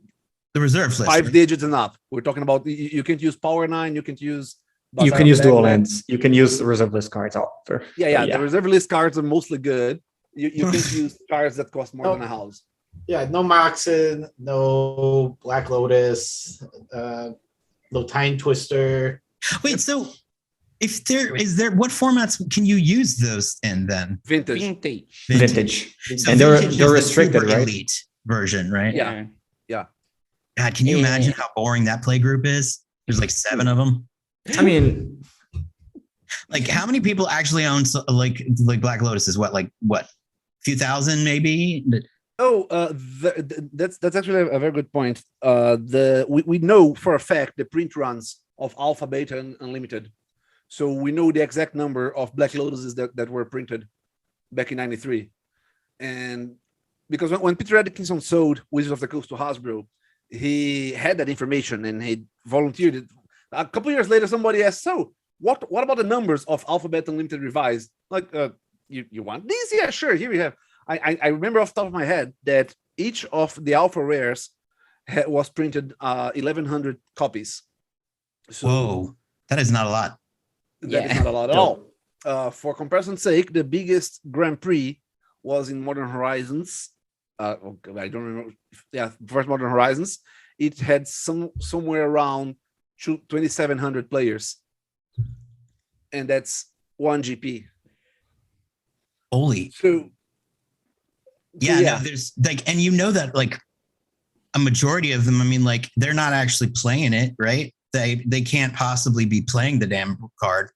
the reserve list. 5 digits and up. We're talking about you can't use Power 9, you can't use... You can use dual lands. You can use reserve list cards. Yeah. The reserve list cards are mostly good. You can use cards that cost more than a house. Yeah, no Moxen, no Black Lotus, no Time Twister. Wait, so if there is what formats can you use those in then? Vintage. So and Vintage they're is the restricted, super right? elite version, right? Yeah. God, can you imagine how boring that play group is? There's like 7 of them. I mean, like how many people actually own like Black Lotus is what few thousand maybe? Oh, that's actually a very good point. We know for a fact the print runs of Alpha, Beta, and Unlimited, so we know the exact number of Black Lotuses that were printed back in '93. And because when Peter Adkinson sold Wizards of the Coast to Hasbro, he had that information and he volunteered it. A couple years later, somebody asked, "So, what about the numbers of Alpha, Beta, Unlimited revised? Like, you want these? Yeah, sure. Here we have." I remember off the top of my head that each of the Alpha Rares was printed 1,100 copies. So whoa, that is not a lot. That is not a lot at all. For comparison's sake, the biggest Grand Prix was in Modern Horizons. I don't remember. Yeah, first Modern Horizons. It had somewhere around 2,700 players, and that's 1 GP. Holy. So. Yeah, no, there's like, and you know that like a majority of them, I mean, like they're not actually playing it, right? They can't possibly be playing the damn card.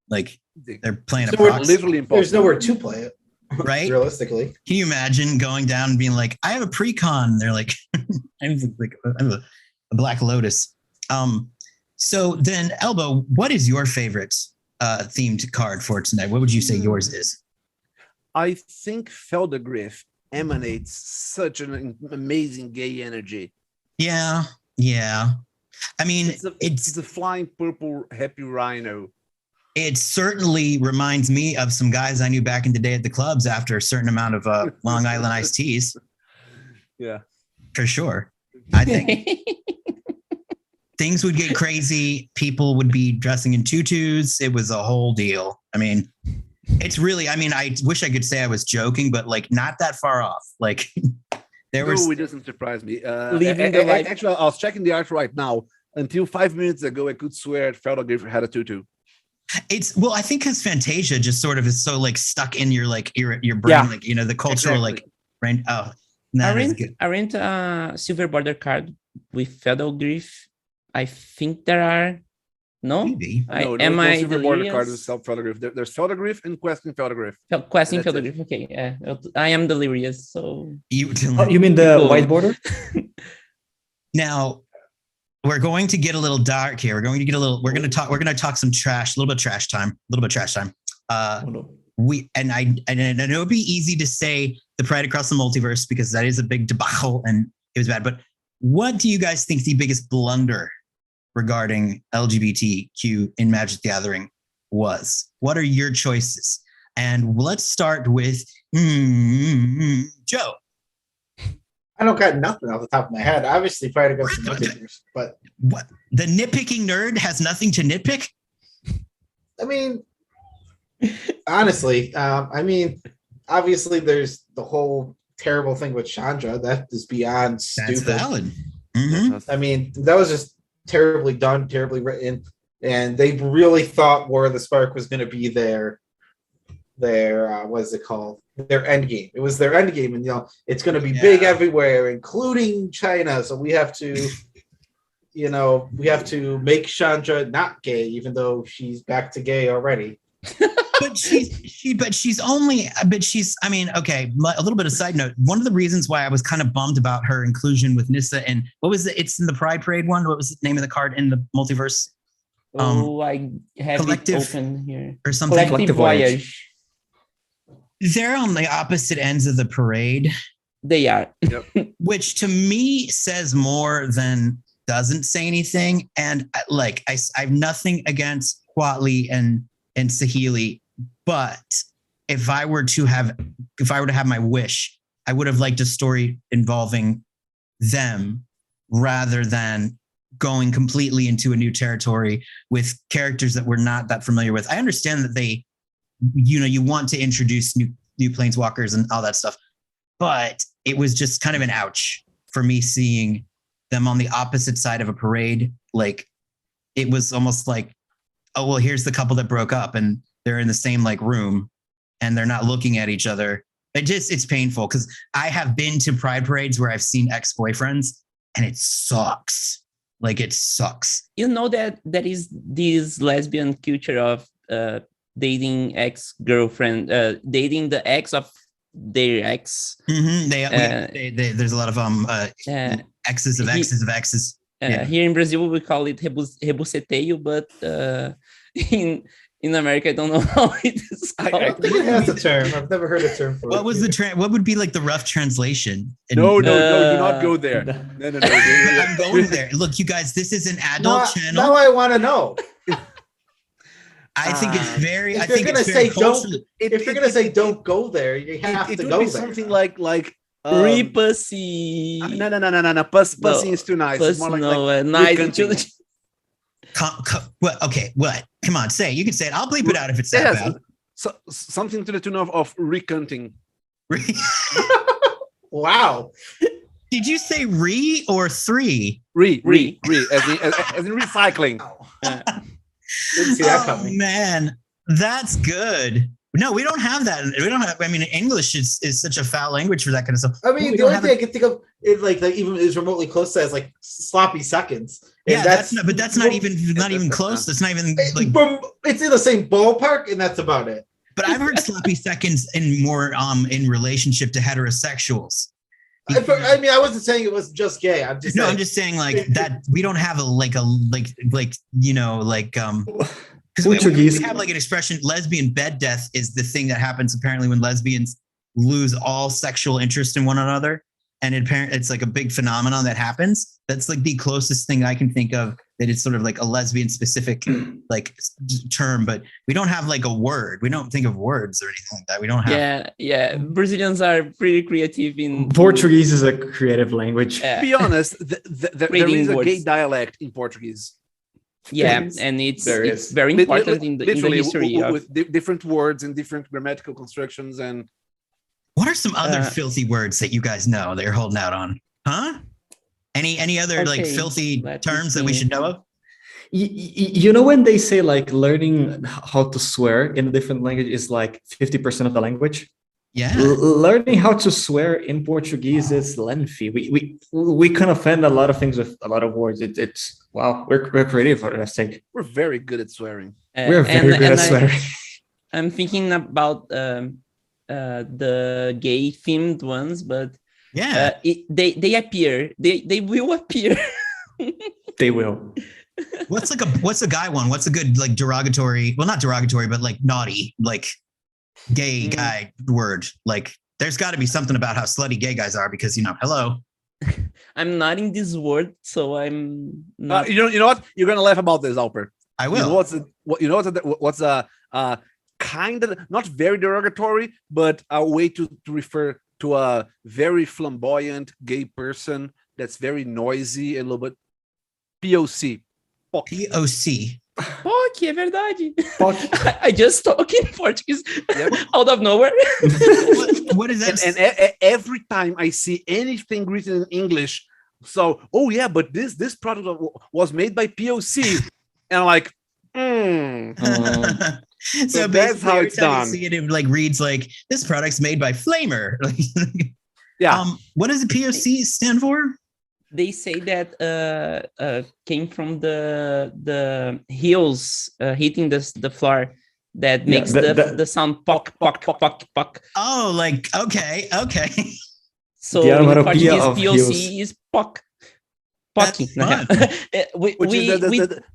Like they're playing a proxy. Literally impossible. There's nowhere to play it, right? Realistically, can you imagine going down and being like, "I have a pre-con"? They're like, "I'm a Black Lotus." So then, Elba, what is your favorite themed card for tonight? What would you say yours is? I think Feldergriff emanates such an amazing gay energy. Yeah. I mean, it's a flying purple happy rhino. It certainly reminds me of some guys I knew back in the day at the clubs after a certain amount of Long Island iced teas. Yeah, for sure. I think things would get crazy. People would be dressing in tutus. It was a whole deal. I mean, it's really, I mean, I wish I could say I was joking, but like not that far off. Like there was. No, it doesn't surprise me. Actually, I was checking the art right now. Until 5 minutes ago, I could swear Feldergriff had a tutu. Well, I think because Fantasia just sort of is so like stuck in your like your brain, like the cultural like brain. Oh, I rent a silver border card with feudal glyph. I think there are. No, maybe. No silver border card with self-photograph. There's photograph and questing photograph. Questing photograph. Okay, I am delirious. So you mean the white border? Now we're going to get a little dark here. We're going to talk some trash. A little bit of trash time. I know it'd be easy to say the Pride Across the Multiverse because that is a big debacle and it was bad. But what do you guys think the biggest blunder regarding LGBTQ in Magic the Gathering was? What are your choices? And let's start with Joe. I don't got nothing off the top of my head. Obviously, Pride Against the Multiverse, but what? The nitpicking nerd has nothing to nitpick? I mean, honestly, obviously, there's the whole terrible thing with Chandra that is beyond stupid. That's valid. Mm-hmm. I mean, that was just terribly done, terribly written, and they really thought War of the Spark was going to be their what is it called? Their end game. It was their end game, and it's going to be big everywhere, including China. So we have to, make Chandra not gay, even though she's back to gay already. I mean, okay, a little bit of side note. One of the reasons why I was kind of bummed about her inclusion with Nissa and what was it? It's in the Pride Parade one. What was the name of the card in the multiverse? I have it open here. Or something. Collective Voyage. They're on the opposite ends of the parade. They are. Yep. Which to me says more than doesn't say anything. And I have nothing against Quatli and Saheeli, but if I were to have my wish, I would have liked a story involving them rather than going completely into a new territory with characters that we're not that familiar with. I understand that they, you want to introduce new planeswalkers and all that stuff, but it was just kind of an ouch for me seeing them on the opposite side of a parade. Like it was almost like, oh, well, here's the couple that broke up and they're in the same like room and they're not looking at each other. It's painful because I have been to pride parades where I've seen ex-boyfriends and it sucks. Like it sucks. That is this lesbian culture of dating ex-girlfriend, dating the ex of their ex. Mm-hmm. There's a lot of exes of exes of exes. Here in Brazil, we call it rebuceteio, but in America, I don't know how it is called. I think it has a term. I've never heard a term for what was the what would be like the rough translation? No, do not go there. No. I'm going there. Look, you guys, this is an adult channel. Now I want to know. I think it's very. If you're going to say don't go there, you have to go there. Something like Re-pussy. No. Pussy is too nice. It's more like nice. What? Okay. What? Come on, say it. You can say it. I'll bleep it out if it's that bad. So, something to the tune of recanting. Wow. Did you say re or three? Re, as in recycling. Didn't see that coming. Man, that's good. No, we don't have that. We don't have. I mean, English is such a foul language for that kind of stuff. I mean, the only thing I can think of is like even is remotely close to as like sloppy seconds. And that's not even close. That's not even like it's in the same ballpark, and that's about it. But I've heard sloppy seconds in more in relationship to heterosexuals. I mean, I wasn't saying it was just gay. I'm just saying like that. We don't have because we have like an expression, lesbian bed death is the thing that happens apparently when lesbians lose all sexual interest in one another. And it's like a big phenomenon that happens. That's like the closest thing I can think of that is sort of like a lesbian specific like term, but we don't have like a word. We don't think of words or anything like that. We don't have. Yeah. Brazilians are pretty creative in Portuguese is a creative language. To be honest, there is a gay dialect in Portuguese. Yeah, and it's very important in the history with different words and different grammatical constructions. And what are some other filthy words that you guys know that you're holding out on? Huh? Any other like filthy terms that we should know of? You know when they say like learning how to swear in a different language is like 50% of the language? Yeah. Learning how to swear in Portuguese is lengthy. We can offend a lot of things with a lot of words. It's wow, we're creative, I think. We're very good at swearing. We're very good at swearing. I'm thinking about the gay themed ones, but they appear. They will appear. They will. What's a guy one? What's a good like derogatory? Well, not derogatory, but like naughty, like gay guy word. Like there's got to be something about how slutty gay guys are because hello. I'm not in this word, so I'm not. You know what? You're gonna laugh about this, Alper. I will. You know what's a kind of not very derogatory, but a way to refer to a very flamboyant gay person that's very noisy and a little bit POC. POC. POC, é verdade. I just talk in Portuguese out of nowhere. What is that? And every time I see anything written in English, so but this product was made by POC, and I'm like, So that's how it's done. See it like reads like this product's made by Flamer. Yeah. What does the POC stand for? They say that came from the heels hitting the floor that makes the sound pock pock pock pock. Oh, like okay. So in Portuguese, POC is pock. Which is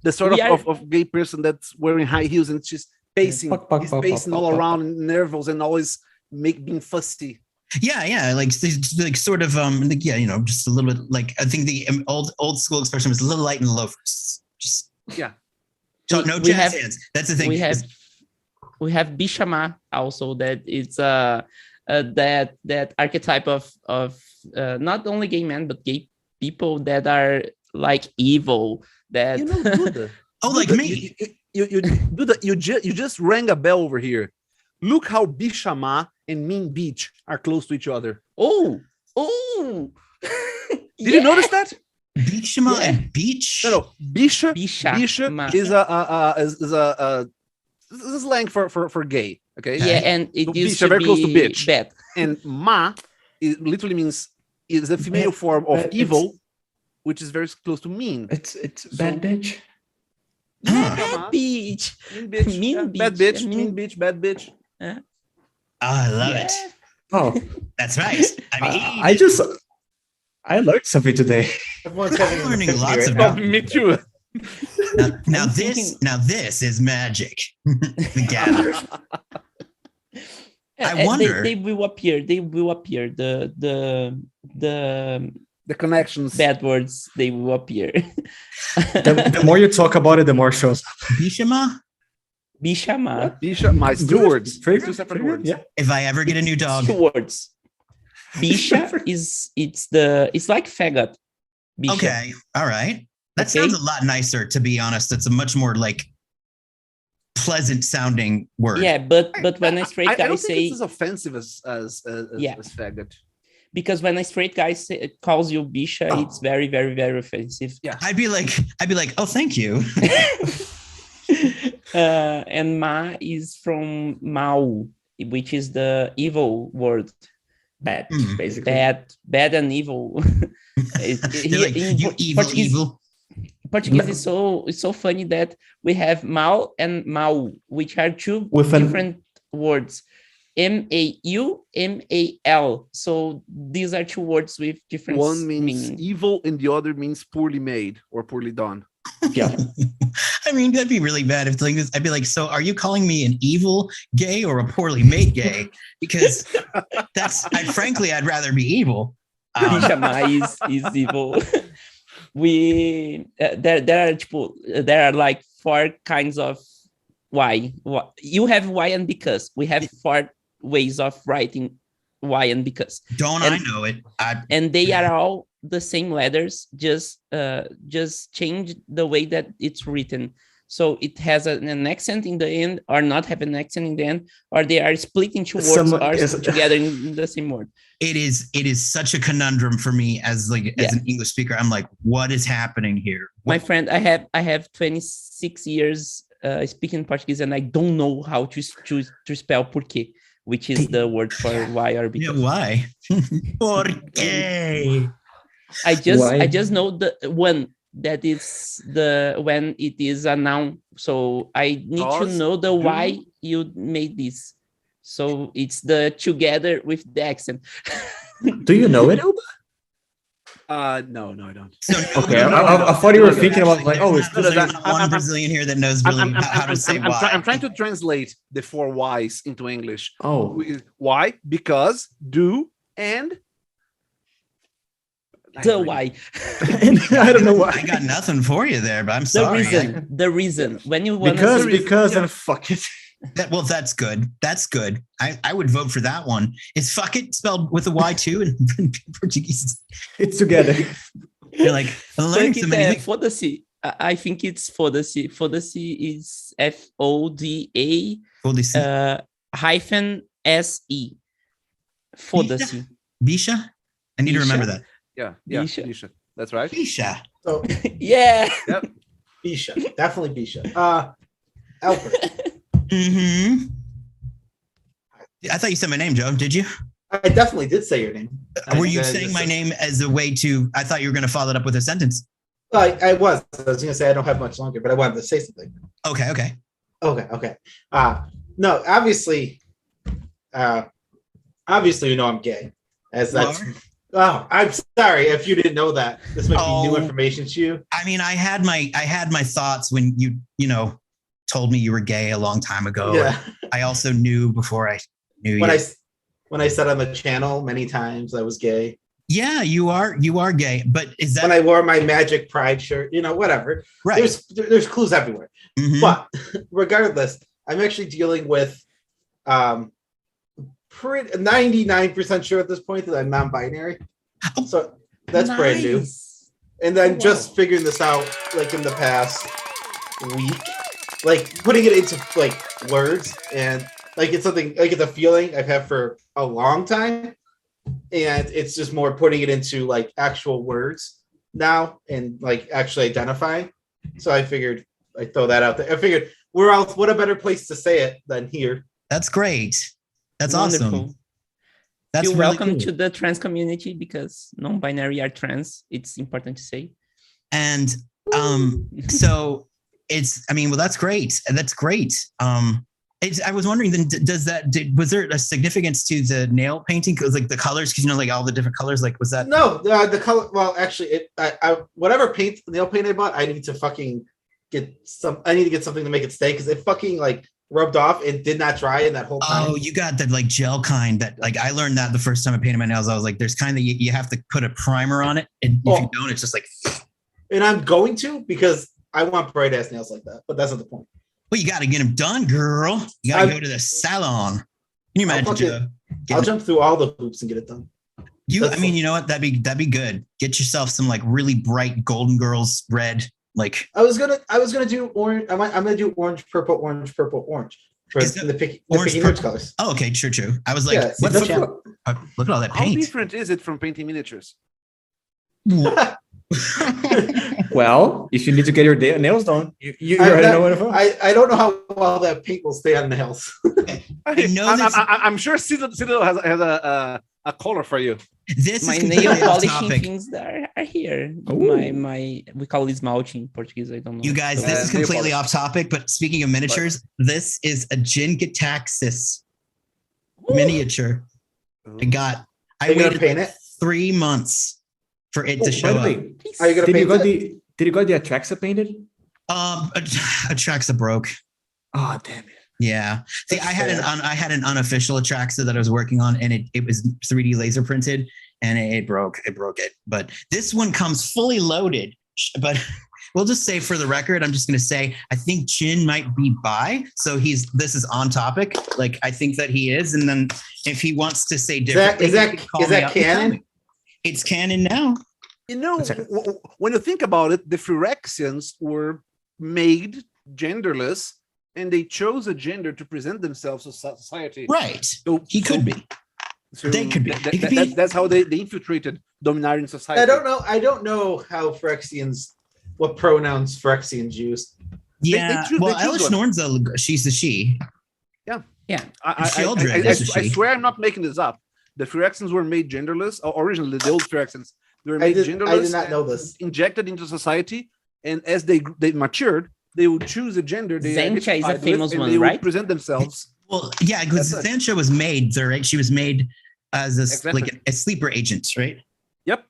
the sort of gay person that's wearing high heels and just pacing, all around, nervous and always being fussy. Yeah, like sort of just a little bit like I think the old school expression was a little light in the loafers. Just no jazz hands. That's the thing. We have Bishama also that it's that archetype of not only gay men but gay people that are like evil. That Duda. Like me. You just rang a bell over here. Look how Bishama and Mean Beach are close to each other. Oh! Did you notice that? Bishama and Beach? No. Bisha is a slang for gay. Okay. Yeah, and it used to be very close to bitch. Bad. And Ma it literally means is a female form of evil, which is very close to mean. It's bad bitch. Bad bitch. Mean bitch. Bad bitch. Mean bitch. Bad bitch. I love it. Oh, that's right. I mean, I learned something today. I'm learning lots about me too. Now this is magic. The gathering. I wonder. They will appear. The connections. Bad words. They will appear. The more you talk about it, the more shows up. Bishama. Bishama is 2 words. 2 separate words. Yeah. If I ever get a new dog. 2 words. Bisha it's like faggot. Bisha. Okay. All right. That sounds a lot nicer, to be honest. It's a much more like pleasant sounding word. Yeah, but when a straight guy I don't say think it's as offensive as faggot. Because when a straight guy calls you Bisha, it's very, very, very offensive. Yeah. I'd be like, oh, thank you. And Ma is from Mau, which is the evil word. Bad, basically. Bad and evil. Evil. Portuguese is so funny that we have Mau and Mau, which are 2 different words. M-A-U, M-A-L. So these are 2 words with different One means meaning. Evil and the other means poorly made or poorly done. Yeah. I mean, that'd be really bad if like this. I'd be like, so are you calling me an evil gay or a poorly made gay? Because frankly, I'd rather be evil. Bishama is evil. There are like 4 kinds of why. You have why and because. We have 4 ways of writing why and because. I know it? And they are all the same letters, just change the way that it's written. So it has an accent in the end, or not have an accent in the end, or they are split into words or together in the same word. It is such a conundrum for me as an English speaker. I'm like, what is happening here? My friend, I have 26 years speaking Portuguese, and I don't know how to spell porquê, which is the word for why or because. Yeah, why? Porque. I just know the one that is when it is a noun. So I need to know the why you made this. So it's the together with the accent. Do you know it, Elba? No, I don't. So Okay, I thought you were thinking about like, oh, it's one Brazilian here that knows really how to say why. I'm trying to translate the 4 whys into English. Oh, why? Because, do, and The why. I don't know why. I got nothing for you there, but I'm sorry. The reason when you want because and fuck it. Well, that's good. That's good. I would vote for that one. Is fuck it spelled with a Y too in Portuguese? It's together. You're like learning so many things. Foda-se. I think it's foda-se. Foda-se is FODA hyphen SE. Foda-se. Bisha? I need to remember that. Yeah, Bisha. That's right. Bisha. So yeah. Yep. Bisha, definitely Bisha. Alper. Mm-hmm. I thought you said my name, Joe. Did you? I definitely did say your name. Were you saying my name as a way to? I thought you were going to follow it up with a sentence. I was going to say I don't have much longer, but I wanted to say something. Okay. No, obviously, you know I'm gay. As that's. Oh, I'm sorry if you didn't know that. This might be new information to you. I mean, I had my thoughts when you told me you were gay a long time ago. Yeah. I also knew before I knew when you. When I said on the channel many times I was gay. Yeah, you are gay. But is that when I wore my Magic Pride shirt? Whatever. Right. There's clues everywhere. Mm-hmm. But regardless, I'm actually dealing with 99% sure at this point that I'm non-binary. So that's nice. Brand new. And then just figuring this out like in the past week, like putting it into like words, and like it's something like it's a feeling I've had for a long time, and it's just more putting it into like actual words now and like actually identifying. So I figured I'd throw that out there. I figured where else, what a better place to say it than here. That's great. That's wonderful. Awesome. That's You're really welcome cool. to the trans community, because non-binary are trans. It's important to say. And so that's great. That's great. I was wondering then, was there a significance to the nail painting? Because like the colors, because like all the different colors, like was that? No, the color. Well, actually, whatever nail paint I bought, I need to fucking get some. I need to get something to make it stay, because it fucking like rubbed off and did not dry in that whole time. Oh, you got that like gel kind that like I learned that the first time I painted my nails. I was like, there's kind of you have to put a primer on it, and if you don't, it's just like. And I'm going to, because I want bright ass nails like that, but that's not the point. Well, you got to get them done, girl. You got to go to the salon. Can you imagine? I'll jump through all the hoops and get it done. You know what? That'd be good. Get yourself some like really bright Golden Girls red. Like I was gonna do orange. I'm gonna do orange, purple, orange for the picking orange colors. Oh, okay, true. I was like, yeah, look at all that paint. How different is it from painting miniatures? Well, if you need to get your nails done, you already know what to I don't know how well that paint will stay on nails. I'm sure Citadel has a color for you. This my is nail polishing things that are here. My we call it esmalte in Portuguese. I don't know. You guys, this is completely off topic. But speaking of miniatures, this is a Jingataxis miniature. I waited paint it 3 months for it to show up. Are you gonna paint it? Did you got the Atraxa painted? Atraxa broke. Oh damn it. Yeah. See, I had an unofficial Atraxa that I was working on, and it was 3D laser printed, and it broke it. But this one comes fully loaded. But we'll just say, for the record, I'm just going to say I think Jin might be bi, so this is on topic. Like I think that he is, and then if he wants to say different, is that canon? It's canon now. When you think about it, the Phyrexians were made genderless, and they chose a gender to present themselves to society. Right. So he could be. So they could be. That's how they infiltrated Dominarian society. I don't know how Phyrexians what pronouns Phyrexians use. Yeah. Well, Elish Norn's she's a she. Yeah. I swear I'm not making this up. The Phyrexians were made genderless. Originally, the old Phyrexians, they were made genderless. I did not know this. Injected into society, and as they matured, they would choose a gender. Xancha is a famous one, they right? would present themselves. Well, yeah, because Xancha was made. Right? She was made as a sleeper agent, right? Yep.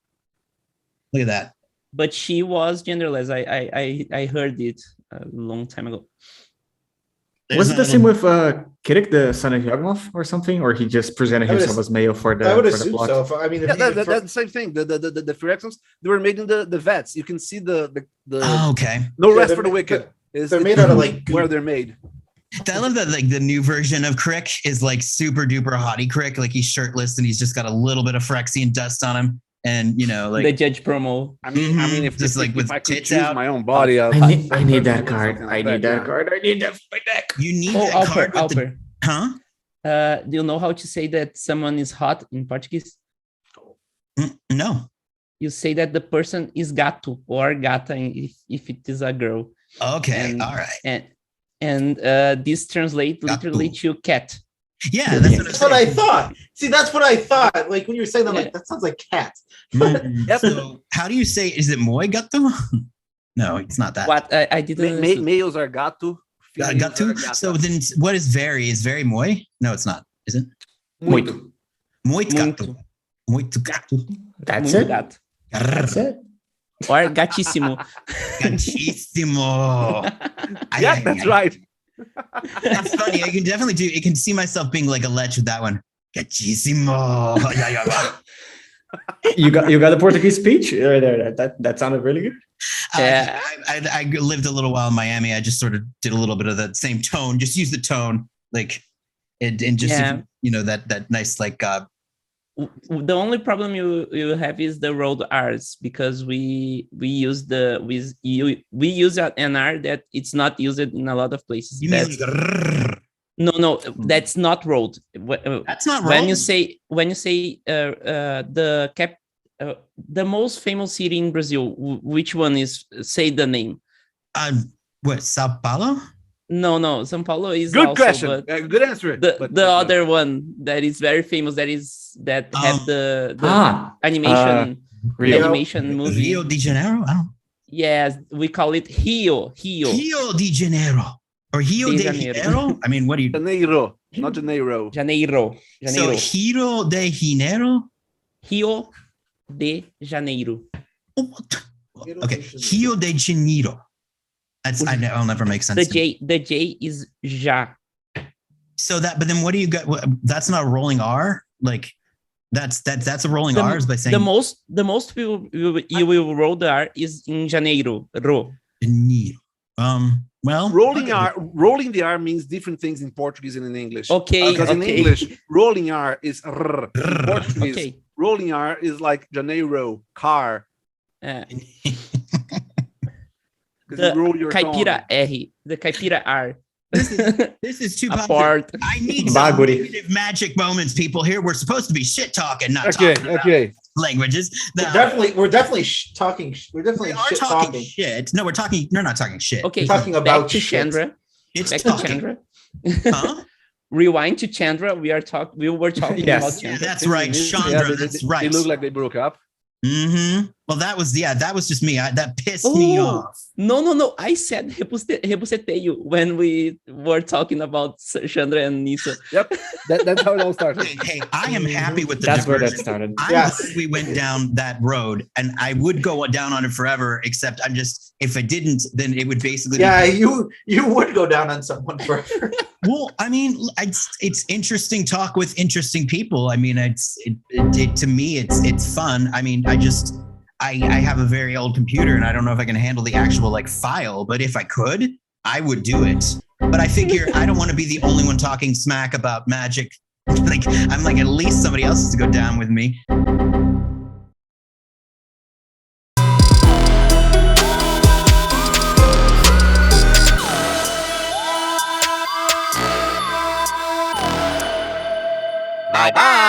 Look at that. But she was genderless. I heard it a long time ago. Was it the same with Kirik, the son of Yagmoth, or something? Or he just presented himself as male for the I would for the assume plot? so. I mean, that's the same thing. The Phyrexians, they were made in the vets. You can see the okay. No rest for the wicked. They're made out of like where they're made. I love that like the new version of Crick is like super duper hottie Crick. Like he's shirtless and he's just got a little bit of Phyrexian dust on him. And you know, like the judge promo. I mean, if just like with I could tits choose out. my own body, I need that card. I need that card. I need that for my deck. You need that card with Alper. Huh? Do you know how to say that someone is hot in Portuguese? No. You say that the person is gato or gata if it is a girl. Okay, all right. And this translates literally to cat. Yeah, that's what I thought. See, that's what I thought. Like when you were saying that, like that sounds like cat. Yep. So how do you say? Is it moi gato? No, it's not that. What I didn't. Males are gato. Gato. So then, what is very? Is very moi? No, it's not. Is it? Muito. Muito gato. Muito gato. That's it. Gato. That's it. Or gatissimo. Gatissimo. Yeah, that's right. That's funny. I can definitely do. I can see myself being like a lech with that one. Gatissimo. You got the Portuguese speech right there. That sounded really good. Yeah, I lived a little while in Miami. I just sort of did a little bit of that same tone. Just use the tone, like, and just you know that nice like. The only problem you have is the rolled R's because we use an R that it's not used in a lot of places. You mean like no, that's not rolled. That's not rolled. When you say the most famous city in Brazil, which one is? Say the name. What, Sao Paulo? No, São Paulo is good also, question. Good answer. The other one that is very famous that have the animation animation movie. Rio de Janeiro. I don't. Yes, we call it Rio de Janeiro or Rio de Janeiro. I mean, what do you? Janeiro, not Janeiro. Janeiro. So Rio de Janeiro. Rio de Janeiro. Okay, Rio de Janeiro. I'll never make sense. The J is ja. So but then what do you got? That's not a rolling R. Like that's a rolling R by saying the most you will roll the R is in Janeiro. Janeiro. Well, rolling the R means different things in Portuguese and in English. Okay. Because in English, rolling R is R. In Portuguese, rolling R is like Janeiro, car. The Caipira R, the Caipira R. This is too apart. I need some negative magic moments, people. Here we're supposed to be shit talking, not talking about languages. We're definitely talking. We're definitely shit talking shit. No, we're talking. You're not talking shit. Okay, we're talking about back to Chandra. It's back talking. to Chandra. Huh? Rewind to Chandra. We were talking about Chandra. Yeah, that's right, Chandra. That's right. They look like they broke up. Mm-hmm. Well, that was just me. That pissed me off. No. I said rebuceteio when we were talking about Chandra and Nisa. Yep, that's how it all started. Hey, I am happy with the. That's where that started. We went down that road, and I would go down on it forever. Except if I didn't, then it would basically. Yeah, you would go down on someone forever. Well, I mean, it's interesting talk with interesting people. I mean, to me, it's fun. I mean, I have a very old computer and I don't know if I can handle the actual like file, but if I could, I would do it. But I figure I don't want to be the only one talking smack about magic. Like I'm like, at least somebody else has to go down with me.